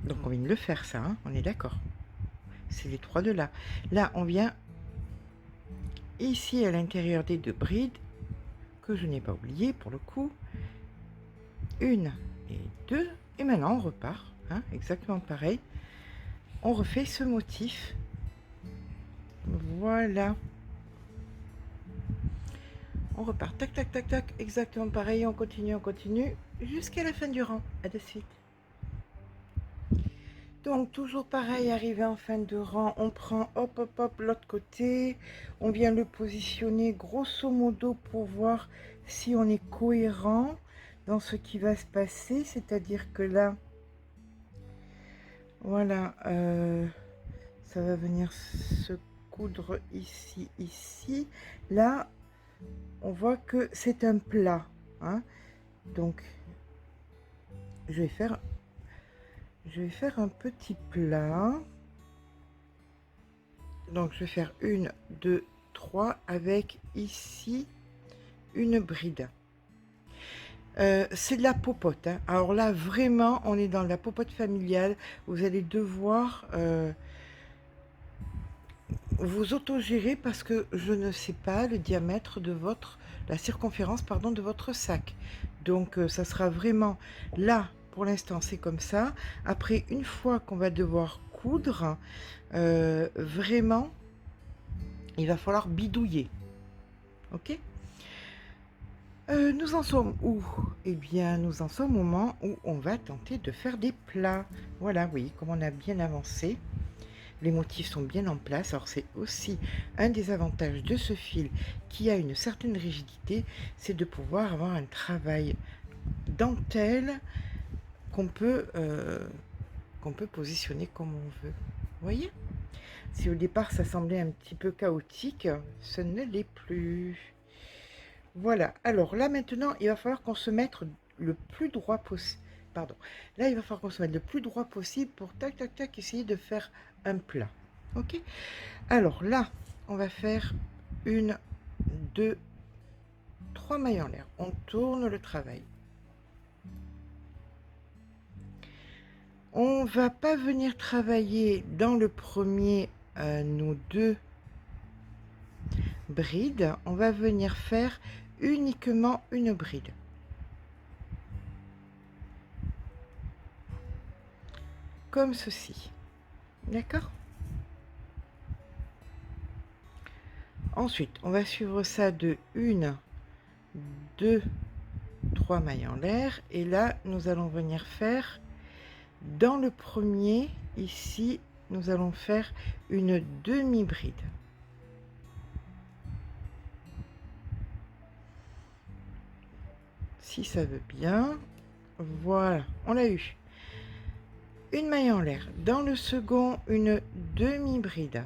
S1: Donc, on vient de le faire, ça, hein, on est d'accord. C'est les 3 de là. Là, on vient ici, à l'intérieur des 2 brides, que je n'ai pas oublié pour le coup. 1 et 2. Et maintenant, on repart, hein, exactement pareil. On refait ce motif. Voilà. On repart, tac, tac, tac, tac, exactement pareil, on continue, jusqu'à la fin du rang. À de suite. Donc, toujours pareil, arrivé en fin de rang, on prend, hop, hop, hop, l'autre côté. On vient le positionner grosso modo pour voir si on est cohérent dans ce qui va se passer. C'est-à-dire que là, voilà, ça va venir se coudre ici, ici. Là, on voit que c'est un plat, hein. Donc je vais faire un petit plat. Donc je vais faire 1, 2, 3 avec ici une bride. C'est de la popote, hein. Alors là vraiment on est dans la popote familiale. Vous allez devoir vous autogérer parce que je ne sais pas le diamètre de la circonférence pardon de votre sac. Donc ça sera vraiment là pour l'instant c'est comme ça. Après une fois qu'on va devoir coudre, vraiment il va falloir bidouiller. Ok. Nous en sommes où? Eh bien nous en sommes au moment où on va tenter de faire des plats. Voilà, vous voyez comme on a bien avancé. Les motifs sont bien en place. Alors c'est aussi un des avantages de ce fil qui a une certaine rigidité, c'est de pouvoir avoir un travail dentelle qu'on peut positionner comme on veut. Vous voyez? Si au départ ça semblait un petit peu chaotique, ce ne l'est plus. Voilà. Alors là maintenant, il va falloir qu'on se mette le plus droit possible. Pardon. Là, il va falloir qu'on se mette le plus droit possible pour tac tac tac essayer de faire un plat. Ok. Alors là, on va faire 1, 2, 3 mailles en l'air. On tourne le travail. On va pas venir travailler dans le premier nos 2 brides. On va venir faire uniquement une bride. Comme ceci. D'accord? Ensuite, on va suivre ça de 1, 2, 3 mailles en l'air. Et là, nous allons venir faire, dans le premier, ici, nous allons faire une demi-bride. Si ça veut bien. Voilà, on l'a eu. Une maille en l'air. Dans le second, une demi-bride.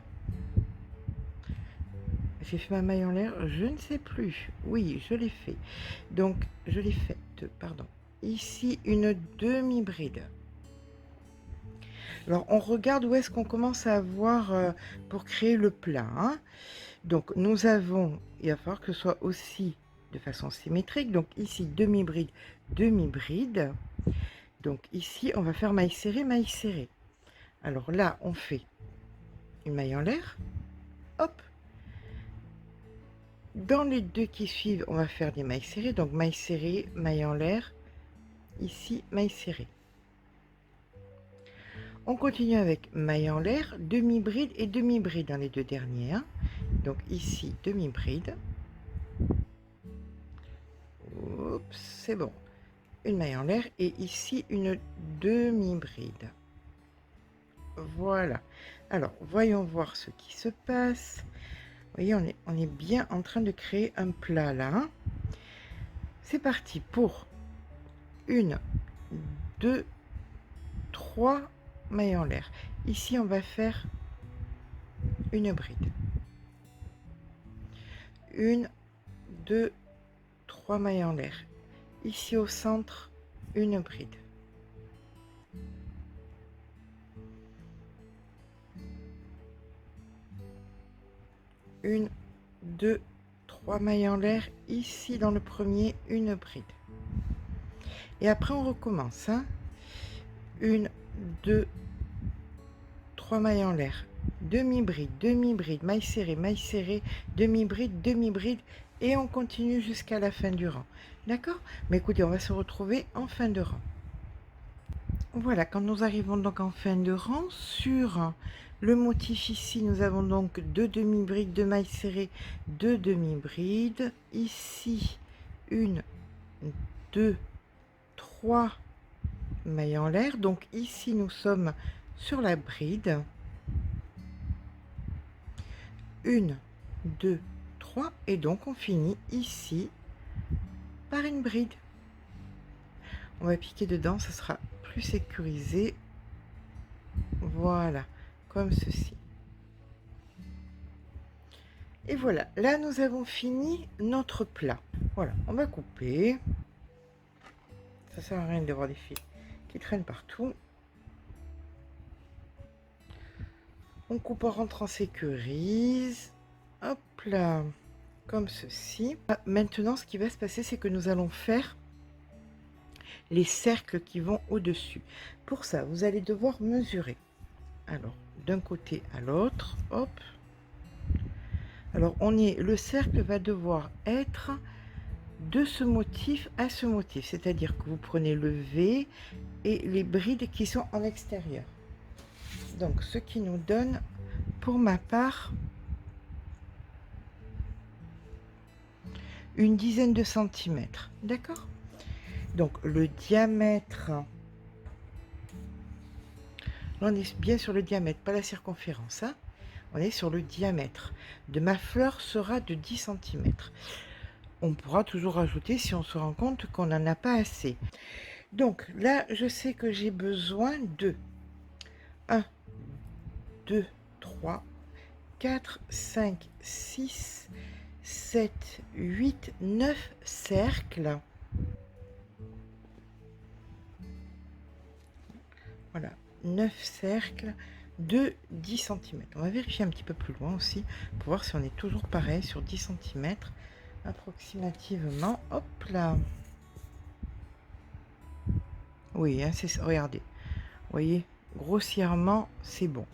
S1: J'ai fait ma maille en l'air, je ne sais plus. Oui, je l'ai fait. Donc, je l'ai faite, pardon. Ici, une demi-bride. Alors, on regarde où est-ce qu'on commence à avoir pour créer le plat, hein. Donc, nous avons, il va falloir que ce soit aussi de façon symétrique. Donc, ici, demi-bride, demi-bride. Donc, ici, on va faire maille serrée, maille serrée. Alors là, on fait une maille en l'air. Hop. Dans les deux qui suivent, on va faire des mailles serrées. Donc, maille serrée, maille en l'air. Ici, maille serrée. On continue avec maille en l'air, demi-bride et demi-bride dans les deux derniers. Hein. Donc ici, demi-bride. Oups, c'est bon. Une maille en l'air et ici, une demi-bride. Voilà. Alors, voyons voir ce qui se passe. Vous voyez, on est bien en train de créer un plat là. Hein. C'est parti pour une, deux, trois mailles en l'air. Ici, on va faire une bride. Une, deux, trois mailles en l'air. Ici au centre, une bride. Une, deux, trois mailles en l'air. Ici dans le premier, une bride. Et après, on recommence. Hein. Une, deux, trois mailles en l'air. Demi-bride, demi-bride, maille serrée, demi-bride, demi-bride. Et on continue jusqu'à la fin du rang. D'accord? Mais écoutez, on va se retrouver en fin de rang. Voilà, quand nous arrivons donc en fin de rang, sur le motif ici, nous avons donc deux demi-brides de maille serrée, deux demi-brides. Ici, une, deux, trois mailles en l'air. Donc ici, nous sommes sur la bride. Une, deux, trois. Et donc, on finit ici par une bride. On va piquer dedans, ça sera plus sécurisé. Voilà, comme ceci. Et voilà, là nous avons fini notre plat. Voilà, on va couper. Ça sert à rien d'avoir des fils qui traînent partout. On coupe en rentrant, sécurise. Hop là, comme ceci. Maintenant, ce qui va se passer, c'est que nous allons faire les cercles qui vont au-dessus. Pour ça, vous allez devoir mesurer. Alors, d'un côté à l'autre, hop. Alors, le cercle va devoir être de ce motif à ce motif. C'est-à-dire que vous prenez le V et les brides qui sont en extérieur. Donc, ce qui nous donne, pour ma part, une dizaine de centimètres. D'accord? Donc, le diamètre... Là, on est bien sur le diamètre, pas la circonférence. Hein. On est sur le diamètre de ma fleur sera de 10 cm. On pourra toujours ajouter si on se rend compte qu'on n'en a pas assez. Donc là, je sais que j'ai besoin de 1, 2, 3, 4, 5, 6, 7, 8, 9 cercles. Voilà, 9 cercles de 10 cm. On va vérifier un petit peu plus loin aussi pour voir si on est toujours pareil sur 10 cm approximativement. Hop là. Oui, hein, c'est ça. Regardez. Vous voyez, grossièrement, c'est bon.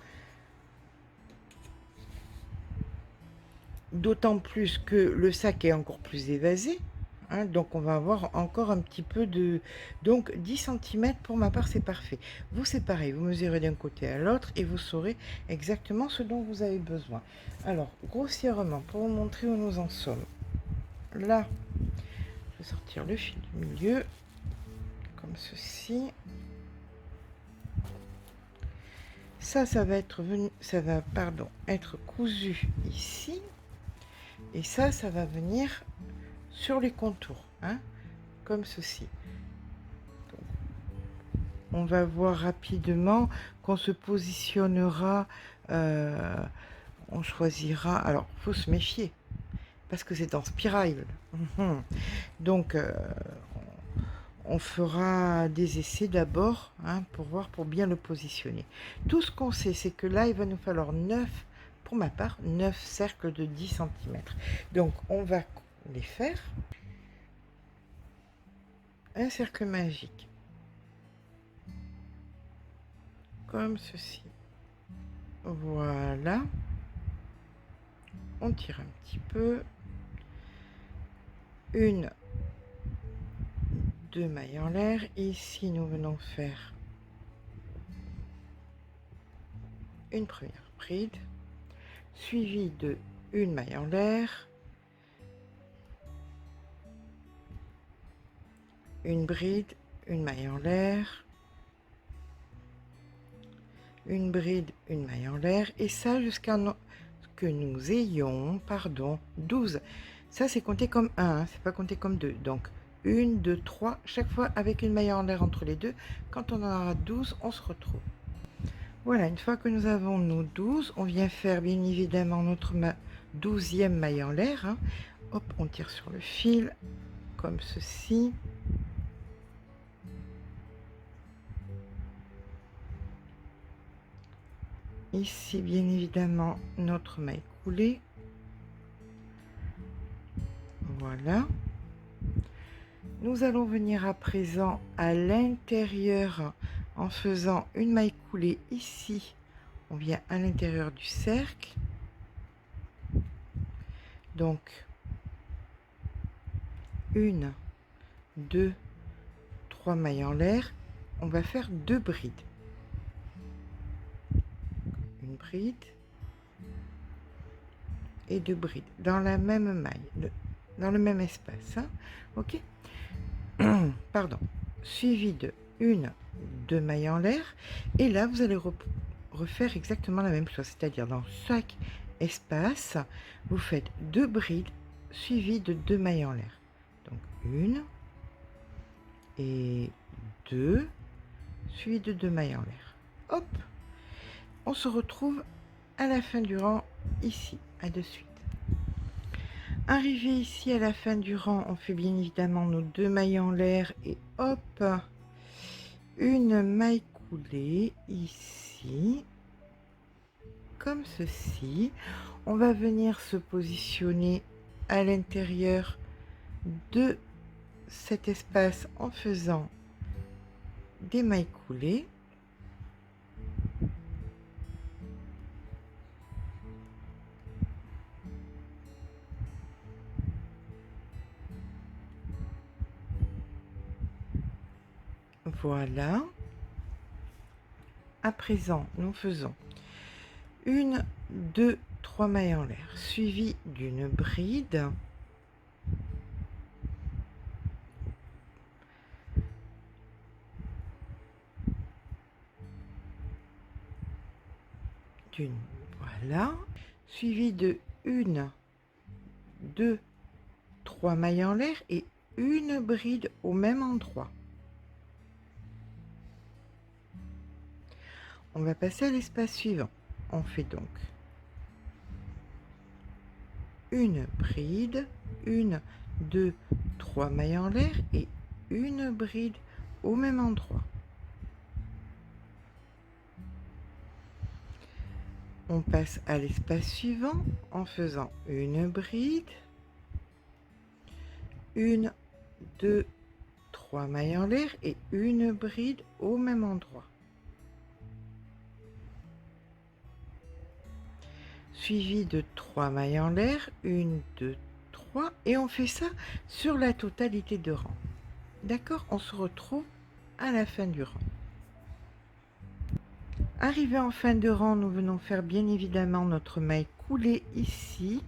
S1: D'autant plus que le sac est encore plus évasé. Hein, donc on va avoir encore un petit peu de... Donc 10 cm pour ma part, c'est parfait. Vous, c'est pareil. Vous mesurez d'un côté à l'autre et vous saurez exactement ce dont vous avez besoin. Alors, grossièrement, pour vous montrer où nous en sommes. Là, je vais sortir le fil du milieu. Comme ceci. Ça va être être cousu ici. Et ça va venir sur les contours, hein, comme ceci. Donc, on va voir rapidement qu'on se positionnera, on choisira. Alors, faut se méfier, parce que c'est en spirale. Mhm. Donc, on fera des essais d'abord, hein, pour voir, pour bien le positionner. Tout ce qu'on sait, c'est que là, il va nous falloir 9, pour ma part, 9 cercles de 10 cm. Donc, on va les faire. Un cercle magique, comme ceci. Voilà. On tire un petit peu. Une, deux mailles en l'air. Ici, nous venons faire une première bride, suivie de une maille en l'air, une bride, une maille en l'air, une bride, une maille en l'air, et ça jusqu'à que nous ayons, pardon, 12. Ça, c'est compté comme 1, hein, c'est pas compté comme 2. Donc, 1, 2, 3, chaque fois avec une maille en l'air entre les deux. Quand on en aura 12, on se retrouve. Voilà, une fois que nous avons nos 12, on vient faire bien évidemment notre 12e maille en l'air. Hein. Hop, on tire sur le fil, comme ceci. Ici, bien évidemment, notre maille coulée. Voilà. Nous allons venir à présent à l'intérieur en faisant une maille coulée ici. On vient à l'intérieur du cercle. Donc, 1, 2, 3 mailles en l'air. On va faire 2 brides. Une bride et 2 brides dans la même maille, dans le même espace. Hein. Ok. Pardon. Suivi de 1, 2 mailles en l'air. Et là, vous allez refaire exactement la même chose. C'est-à-dire dans chaque espace, vous faites 2 brides suivies de 2 mailles en l'air. Donc 1 et 2 suivies de 2 mailles en l'air. Hop. On se retrouve à la fin du rang ici, à de suite. Arrivé ici à la fin du rang, on fait bien évidemment nos 2 mailles en l'air et hop, une maille coulée ici, comme ceci. On va venir se positionner à l'intérieur de cet espace en faisant des mailles coulées. Voilà. À présent, nous faisons 1, 2, 3 mailles en l'air, suivi d'une bride. Voilà. Suivi de 1, 2, 3 mailles en l'air et une bride au même endroit. On va passer à l'espace suivant. On fait donc une bride, 1, 2, 3 mailles en l'air et une bride au même endroit. On passe à l'espace suivant en faisant une bride, 1, 2, 3 mailles en l'air et une bride au même endroit. Suivi de 3 mailles en l'air, 1, 2, 3, et on fait ça sur la totalité de rang. D'accord? On se retrouve à la fin du rang. Arrivé en fin de rang, nous venons faire bien évidemment notre maille coulée ici.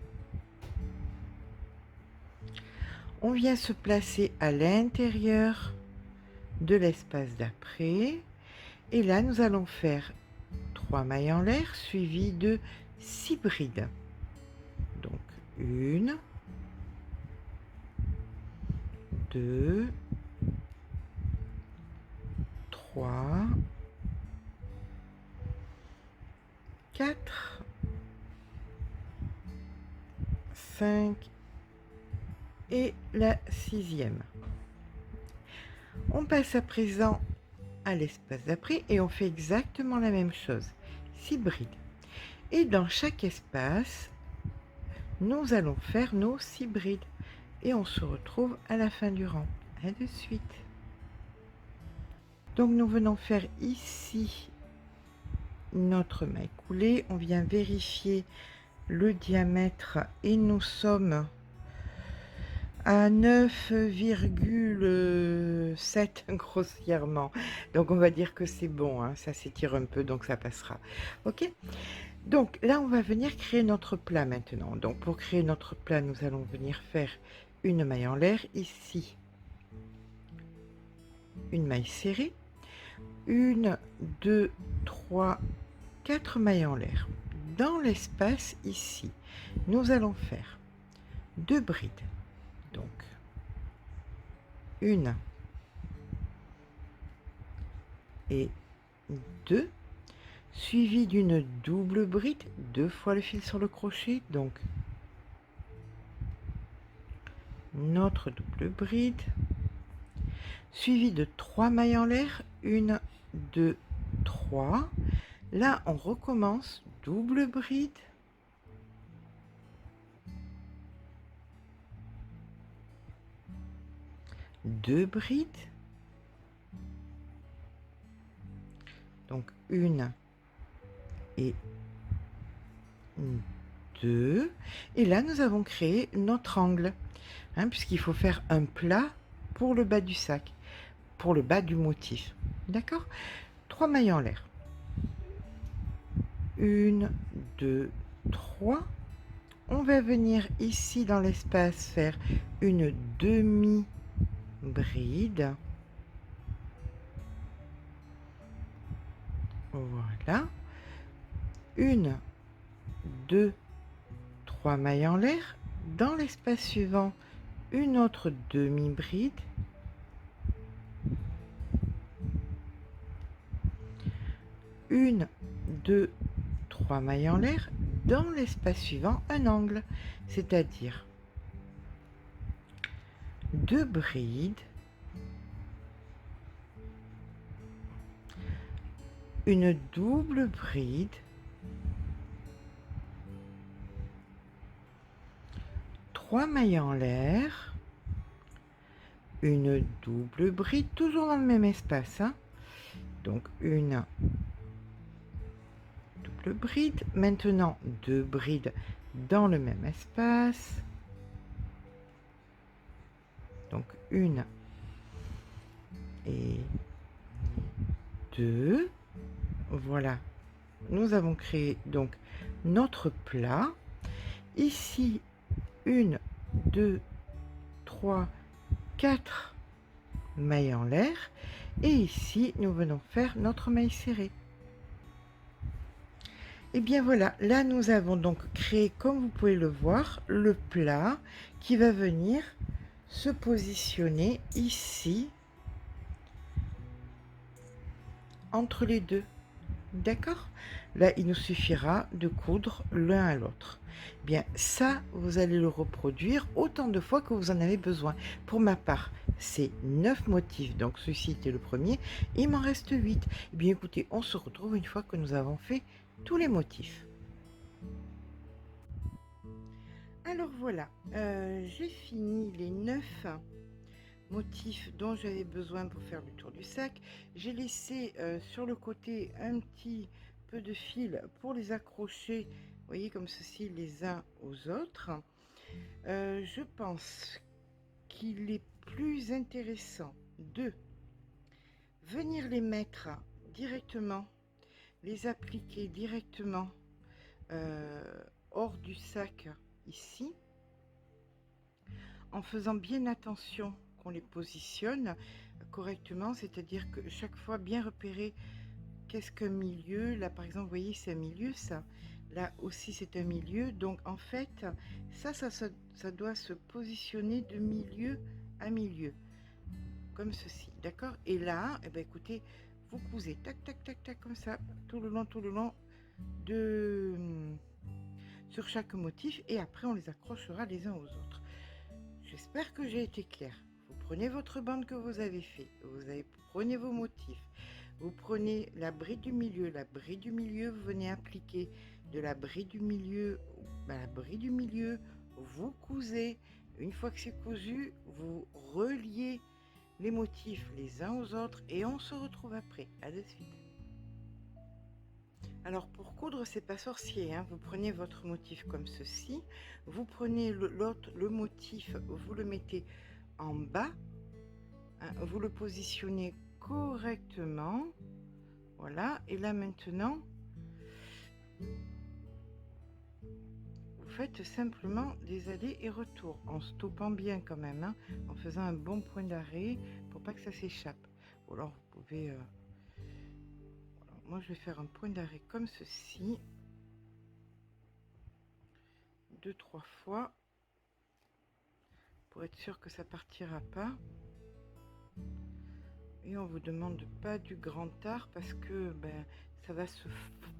S1: On vient se placer à l'intérieur de l'espace d'après. Et là, nous allons faire 3 mailles en l'air suivies de 6 brides. Donc 1, 2, 3, 4, 5 et la 6e. On passe à présent à l'espace d'après et on fait exactement la même chose, 6 brides. Et dans chaque espace, nous allons faire nos 6 brides et on se retrouve à la fin du rang. À de suite. Donc nous venons faire ici notre maille coulée, on vient vérifier le diamètre et nous sommes à 9,7 grossièrement, donc on va dire que c'est bon, hein, ça s'étire un peu donc ça passera. Ok, donc là on va venir créer notre plat maintenant. Donc pour créer notre plat, nous allons venir faire une maille en l'air ici, une maille serrée, 1 2 3 4 mailles en l'air. Dans l'espace ici, nous allons faire 2 brides, donc 1 et 2, suivi d'une double bride, 2 fois le fil sur le crochet, donc notre double bride, suivi de 3 mailles en l'air, 1 2 3. Là on recommence, double bride, deux brides, donc 1 et 2, et là nous avons créé notre angle, hein, puisqu'il faut faire un plat pour le bas du sac, pour le bas du motif, d'accord. 3 mailles en l'air, 1 2 3. On va venir ici dans l'espace faire une demi bride, voilà, 1 2 3 mailles en l'air. Dans l'espace suivant, une autre demi bride, 1 2 3 mailles en l'air. Dans l'espace suivant, un angle, c'est-à-dire 2 brides, une double bride, trois mailles en l'air, une double bride, toujours dans le même espace, hein. Donc une double bride, maintenant 2 brides dans le même espace, donc 1 et 2. Voilà, nous avons créé donc notre plat. Ici, 1 2 3 4 mailles en l'air, et ici nous venons faire notre maille serrée. Et bien voilà, là nous avons donc créé, comme vous pouvez le voir, le plat qui va venir se positionner ici entre les deux. D'accord? Là, il nous suffira de coudre l'un à l'autre. Bien, ça, vous allez le reproduire autant de fois que vous en avez besoin. Pour ma part, c'est 9 motifs, donc ceci était le premier. Il m'en reste 8. Eh bien, écoutez, on se retrouve une fois que nous avons fait tous les motifs. Alors voilà, j'ai fini les 9 motifs dont j'avais besoin pour faire le tour du sac. J'ai laissé sur le côté un petit peu de fil pour les accrocher, vous voyez, comme ceci, les uns aux autres. Je pense qu'il est plus intéressant de venir les mettre directement, les appliquer directement hors du sac ici, en faisant bien attention qu'on les positionne correctement, c'est-à-dire que chaque fois bien repérer qu'est-ce qu'un milieu. Là par exemple, vous voyez, c'est un milieu, ça, là aussi c'est un milieu, donc en fait ça doit se positionner de milieu à milieu comme ceci, d'accord. Et là, eh bien, écoutez, vous cousez tac tac tac tac comme ça tout le long de sur chaque motif, et après on les accrochera les uns aux autres. J'espère que j'ai été claire. Vous prenez votre bande que vous avez fait, prenez vos motifs, vous prenez la bride du milieu, vous venez appliquer de la bride du milieu à la bride du milieu, vous cousez. Une fois que c'est cousu, vous reliez les motifs les uns aux autres et on se retrouve après. À de suite. Alors pour coudre, c'est pas sorcier, hein. Vous prenez votre motif comme ceci, vous prenez le motif, vous le mettez en bas, hein, vous le positionnez correctement, voilà, et là maintenant, vous faites simplement des allers et retours, en stoppant bien quand même, hein, en faisant un bon point d'arrêt pour pas que ça s'échappe. Ou alors vous pouvez... moi je vais faire un point d'arrêt comme ceci, 2-3 fois, pour être sûr que ça partira pas. Et on vous demande pas du grand art parce que ben, ça va se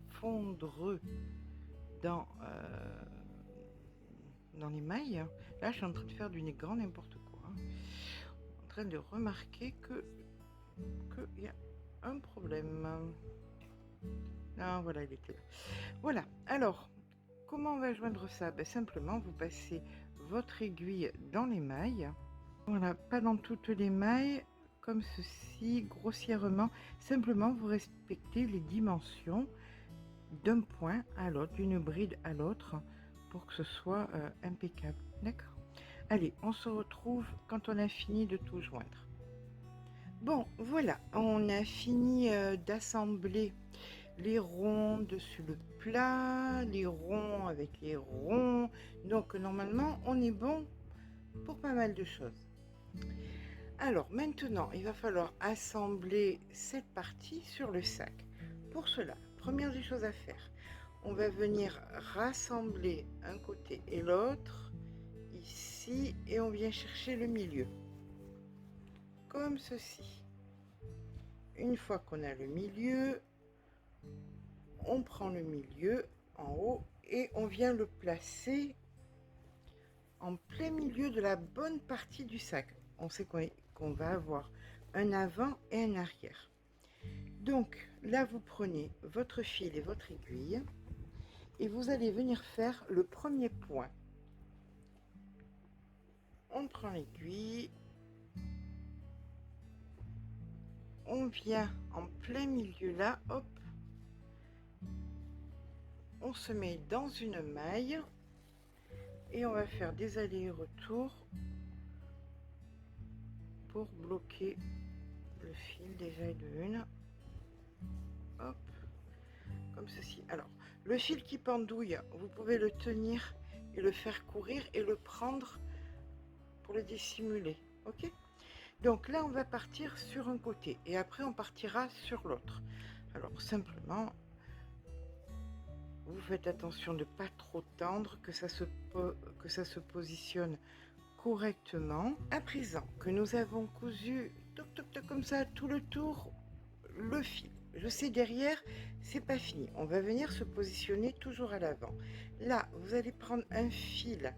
S1: fondre dans, dans les mailles. Là, je suis en train de faire du grand n'importe quoi, hein. En train de remarquer que il y a un problème. Ah, voilà, il était là. Voilà. Alors, comment on va joindre ça? Ben, simplement, vous passez votre aiguille dans les mailles. Voilà, pas dans toutes les mailles, comme ceci, grossièrement. Simplement, vous respectez les dimensions d'un point à l'autre, d'une bride à l'autre, pour que ce soit impeccable. D'accord? Allez, on se retrouve quand on a fini de tout joindre. Bon, voilà, on a fini d'assembler les ronds dessus le plat, les ronds avec les ronds. Donc, normalement, on est bon pour pas mal de choses. Alors maintenant, il va falloir assembler cette partie sur le sac. Pour cela, première des choses à faire, on va venir rassembler un côté et l'autre ici et on vient chercher le milieu. Comme ceci. Une fois qu'on a le milieu, on prend le milieu en haut et on vient le placer en plein milieu de la bonne partie du sac. On sait qu'on va avoir un avant et un arrière. Donc là, vous prenez votre fil et votre aiguille et vous allez venir faire le premier point. On prend l'aiguille, on vient en plein milieu là, hop, on se met dans une maille et on va faire des allers et retours pour bloquer le fil déjà de une. Hop, comme ceci. Alors, le fil qui pendouille, vous pouvez le tenir et le faire courir et le prendre pour le dissimuler. Ok? Donc là, on va partir sur un côté et après, on partira sur l'autre. Alors, simplement, vous faites attention de ne pas trop tendre, que ça se positionne correctement. À présent que nous avons cousu toc, toc, toc, comme ça tout le tour, le fil, je sais derrière c'est pas fini, on va venir se positionner toujours à l'avant. Là vous allez prendre un fil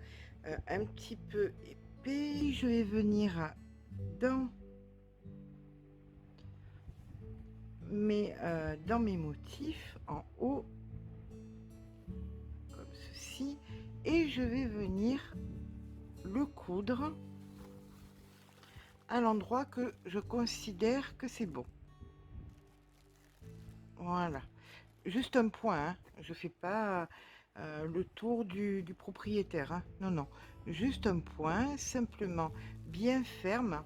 S1: un petit peu épais, je vais venir dans mes motifs en haut comme ceci et je vais venir le coudre à l'endroit que je considère que c'est bon. Voilà, juste un point, hein. Je fais pas le tour du propriétaire, hein. Non, non, juste un point, simplement bien ferme.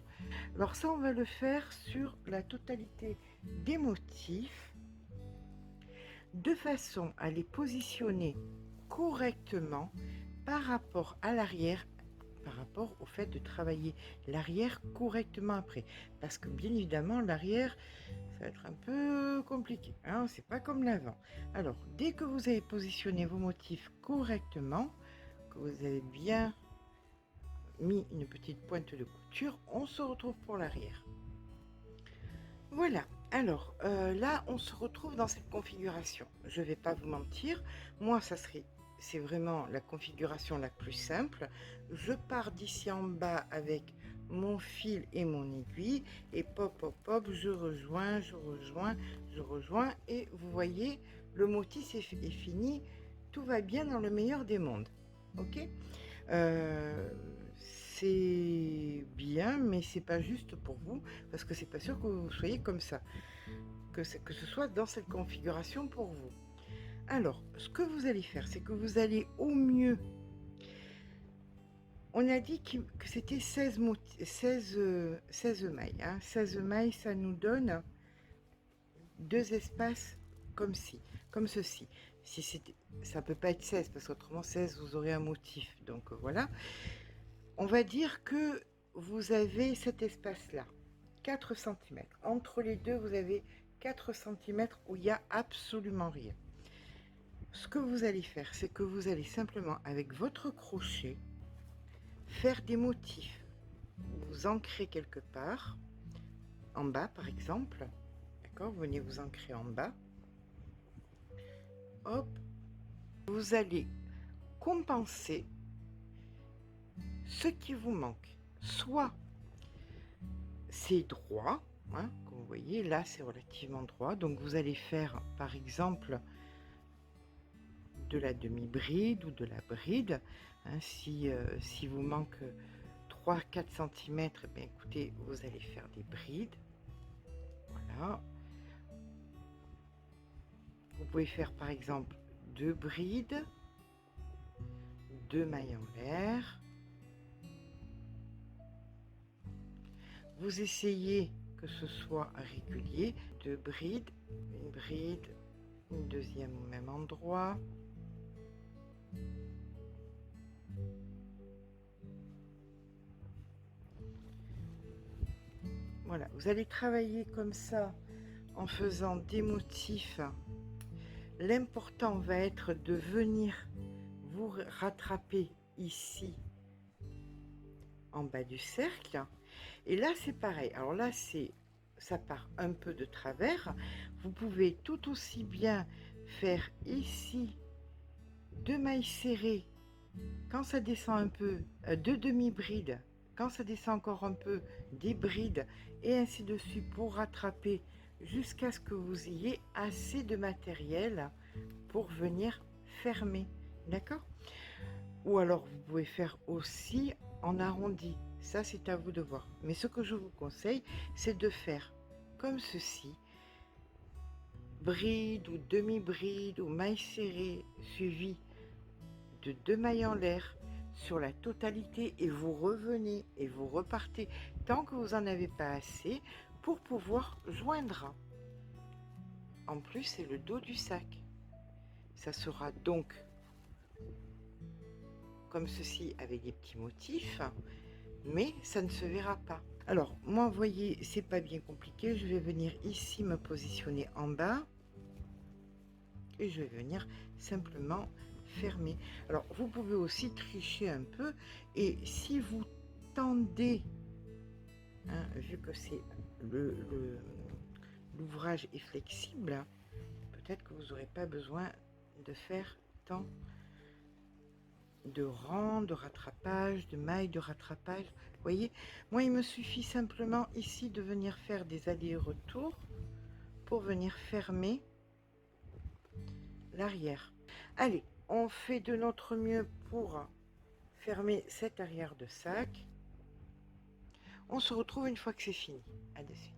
S1: Alors ça, on va le faire sur la totalité des motifs, de façon à les positionner correctement par rapport à l'arrière, par rapport au fait de travailler l'arrière correctement après, parce que bien évidemment l'arrière ça va être un peu compliqué, hein, c'est pas comme l'avant. Alors dès que vous avez positionné vos motifs correctement, que vous avez bien mis une petite pointe de couture, on se retrouve pour l'arrière. Voilà, alors là on se retrouve dans cette configuration. Je vais pas vous mentir, moi ça serait c'est vraiment la configuration la plus simple. Je pars d'ici en bas avec mon fil et mon aiguille et pop, pop, pop, je rejoins, je rejoins, je rejoins et vous voyez, le motif est fini. Tout va bien dans le meilleur des mondes. OK? Heu, c'est bien, mais c'est pas juste pour vous parce que c'est pas sûr que vous soyez comme ça, que ce soit dans cette configuration pour vous. Alors, ce que vous allez faire, c'est que vous allez au mieux, on a dit que c'était 16 mailles, hein. 16 mailles, ça nous donne 2 espaces comme ceci. Si c'était ça peut pas être 16 parce qu'autrement 16 vous aurez un motif, donc voilà. On va dire que vous avez cet espace-là, 4 centimètres. Entre les 2, vous avez 4 centimètres où il y a absolument rien. Ce que vous allez faire, c'est que vous allez simplement, avec votre crochet, faire des motifs. Vous ancrez quelque part, en bas par exemple, d'accord? Vous venez vous ancrer en bas. Hop, vous allez compenser ce qui vous manque. Soit c'est droit, hein, comme vous voyez, là c'est relativement droit. Donc vous allez faire par exemple de la demi-bride ou de la bride. Hein, si vous manque 3-4 cm, eh bien, écoutez, vous allez faire des brides. Voilà. Vous pouvez faire par exemple 2 brides, 2 mailles en l'air. Vous essayez que ce soit régulier, 2 brides, une bride, une deuxième au même endroit. Voilà, vous allez travailler comme ça en faisant des motifs. L'important va être de venir vous rattraper ici en bas du cercle. Et là, c'est pareil. Alors là, ça part un peu de travers. Vous pouvez tout aussi bien faire ici 2 mailles serrées. Quand ça descend un peu, 2 demi-brides. Quand ça descend encore un peu, des brides et ainsi de suite pour rattraper jusqu'à ce que vous ayez assez de matériel pour venir fermer. D'accord? Ou alors vous pouvez faire aussi en arrondi. Ça, c'est à vous de voir. Mais ce que je vous conseille, c'est de faire comme ceci. Bride ou demi-bride ou maille serrée suivie de 2 mailles en l'air sur la totalité et vous revenez et vous repartez tant que vous n'en avez pas assez pour pouvoir joindre. En plus, c'est le dos du sac. Ça sera donc comme ceci avec des petits motifs, mais ça ne se verra pas. Alors, moi, vous voyez, c'est pas bien compliqué. Je vais venir ici me positionner en bas et je vais venir simplement fermer. Alors, vous pouvez aussi tricher un peu et si vous tendez, hein, vu que c'est l'ouvrage est flexible, peut-être que vous n'aurez pas besoin de faire tant de rangs, de rattrapage, de mailles de rattrapage. Vous voyez, moi, il me suffit simplement ici de venir faire des allers-retours pour venir fermer l'arrière. Allez, on fait de notre mieux pour fermer cet arrière de sac. On se retrouve une fois que c'est fini. À de suite.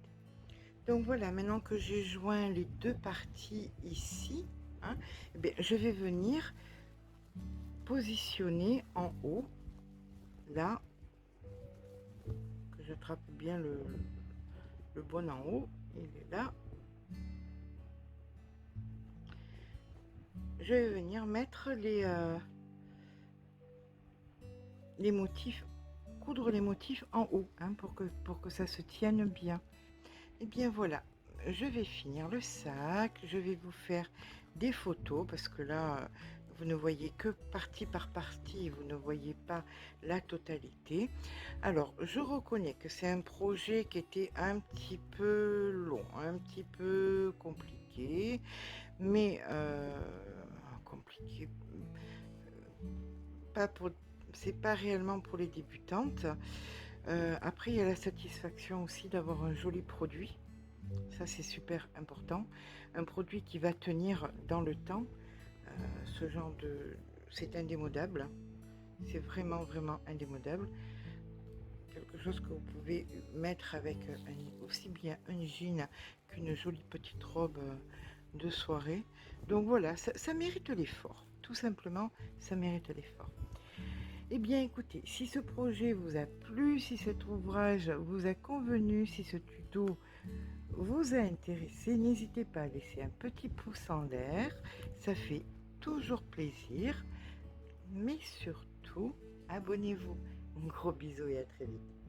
S1: Donc voilà, maintenant que j'ai joint les deux parties ici, hein, eh bien, je vais venir positionner en haut, là, que j'attrape bien le bon en haut, il est là. Je vais venir mettre les motifs, coudre les motifs en haut, hein, pour que ça se tienne bien. Et bien voilà, je vais finir le sac, je vais vous faire des photos parce que là, vous ne voyez que partie par partie, vous ne voyez pas la totalité. Alors, je reconnais que c'est un projet qui était un petit peu long, un petit peu compliqué, mais compliqué. c'est pas réellement pour les débutantes. Après, il y a la satisfaction aussi d'avoir un joli produit. Ça, c'est super important. Un produit qui va tenir dans le temps. Ce genre de c'est indémodable. C'est vraiment, vraiment indémodable. Quelque chose que vous pouvez mettre avec aussi bien un jean qu'une jolie petite robe de soirée. Donc voilà, ça mérite l'effort. Tout simplement, ça mérite l'effort. Eh bien, écoutez, si ce projet vous a plu, si cet ouvrage vous a convenu, si ce tuto vous a intéressé, n'hésitez pas à laisser un petit pouce en l'air. Ça fait toujours plaisir. Mais surtout, abonnez-vous. Un gros bisou et à très vite.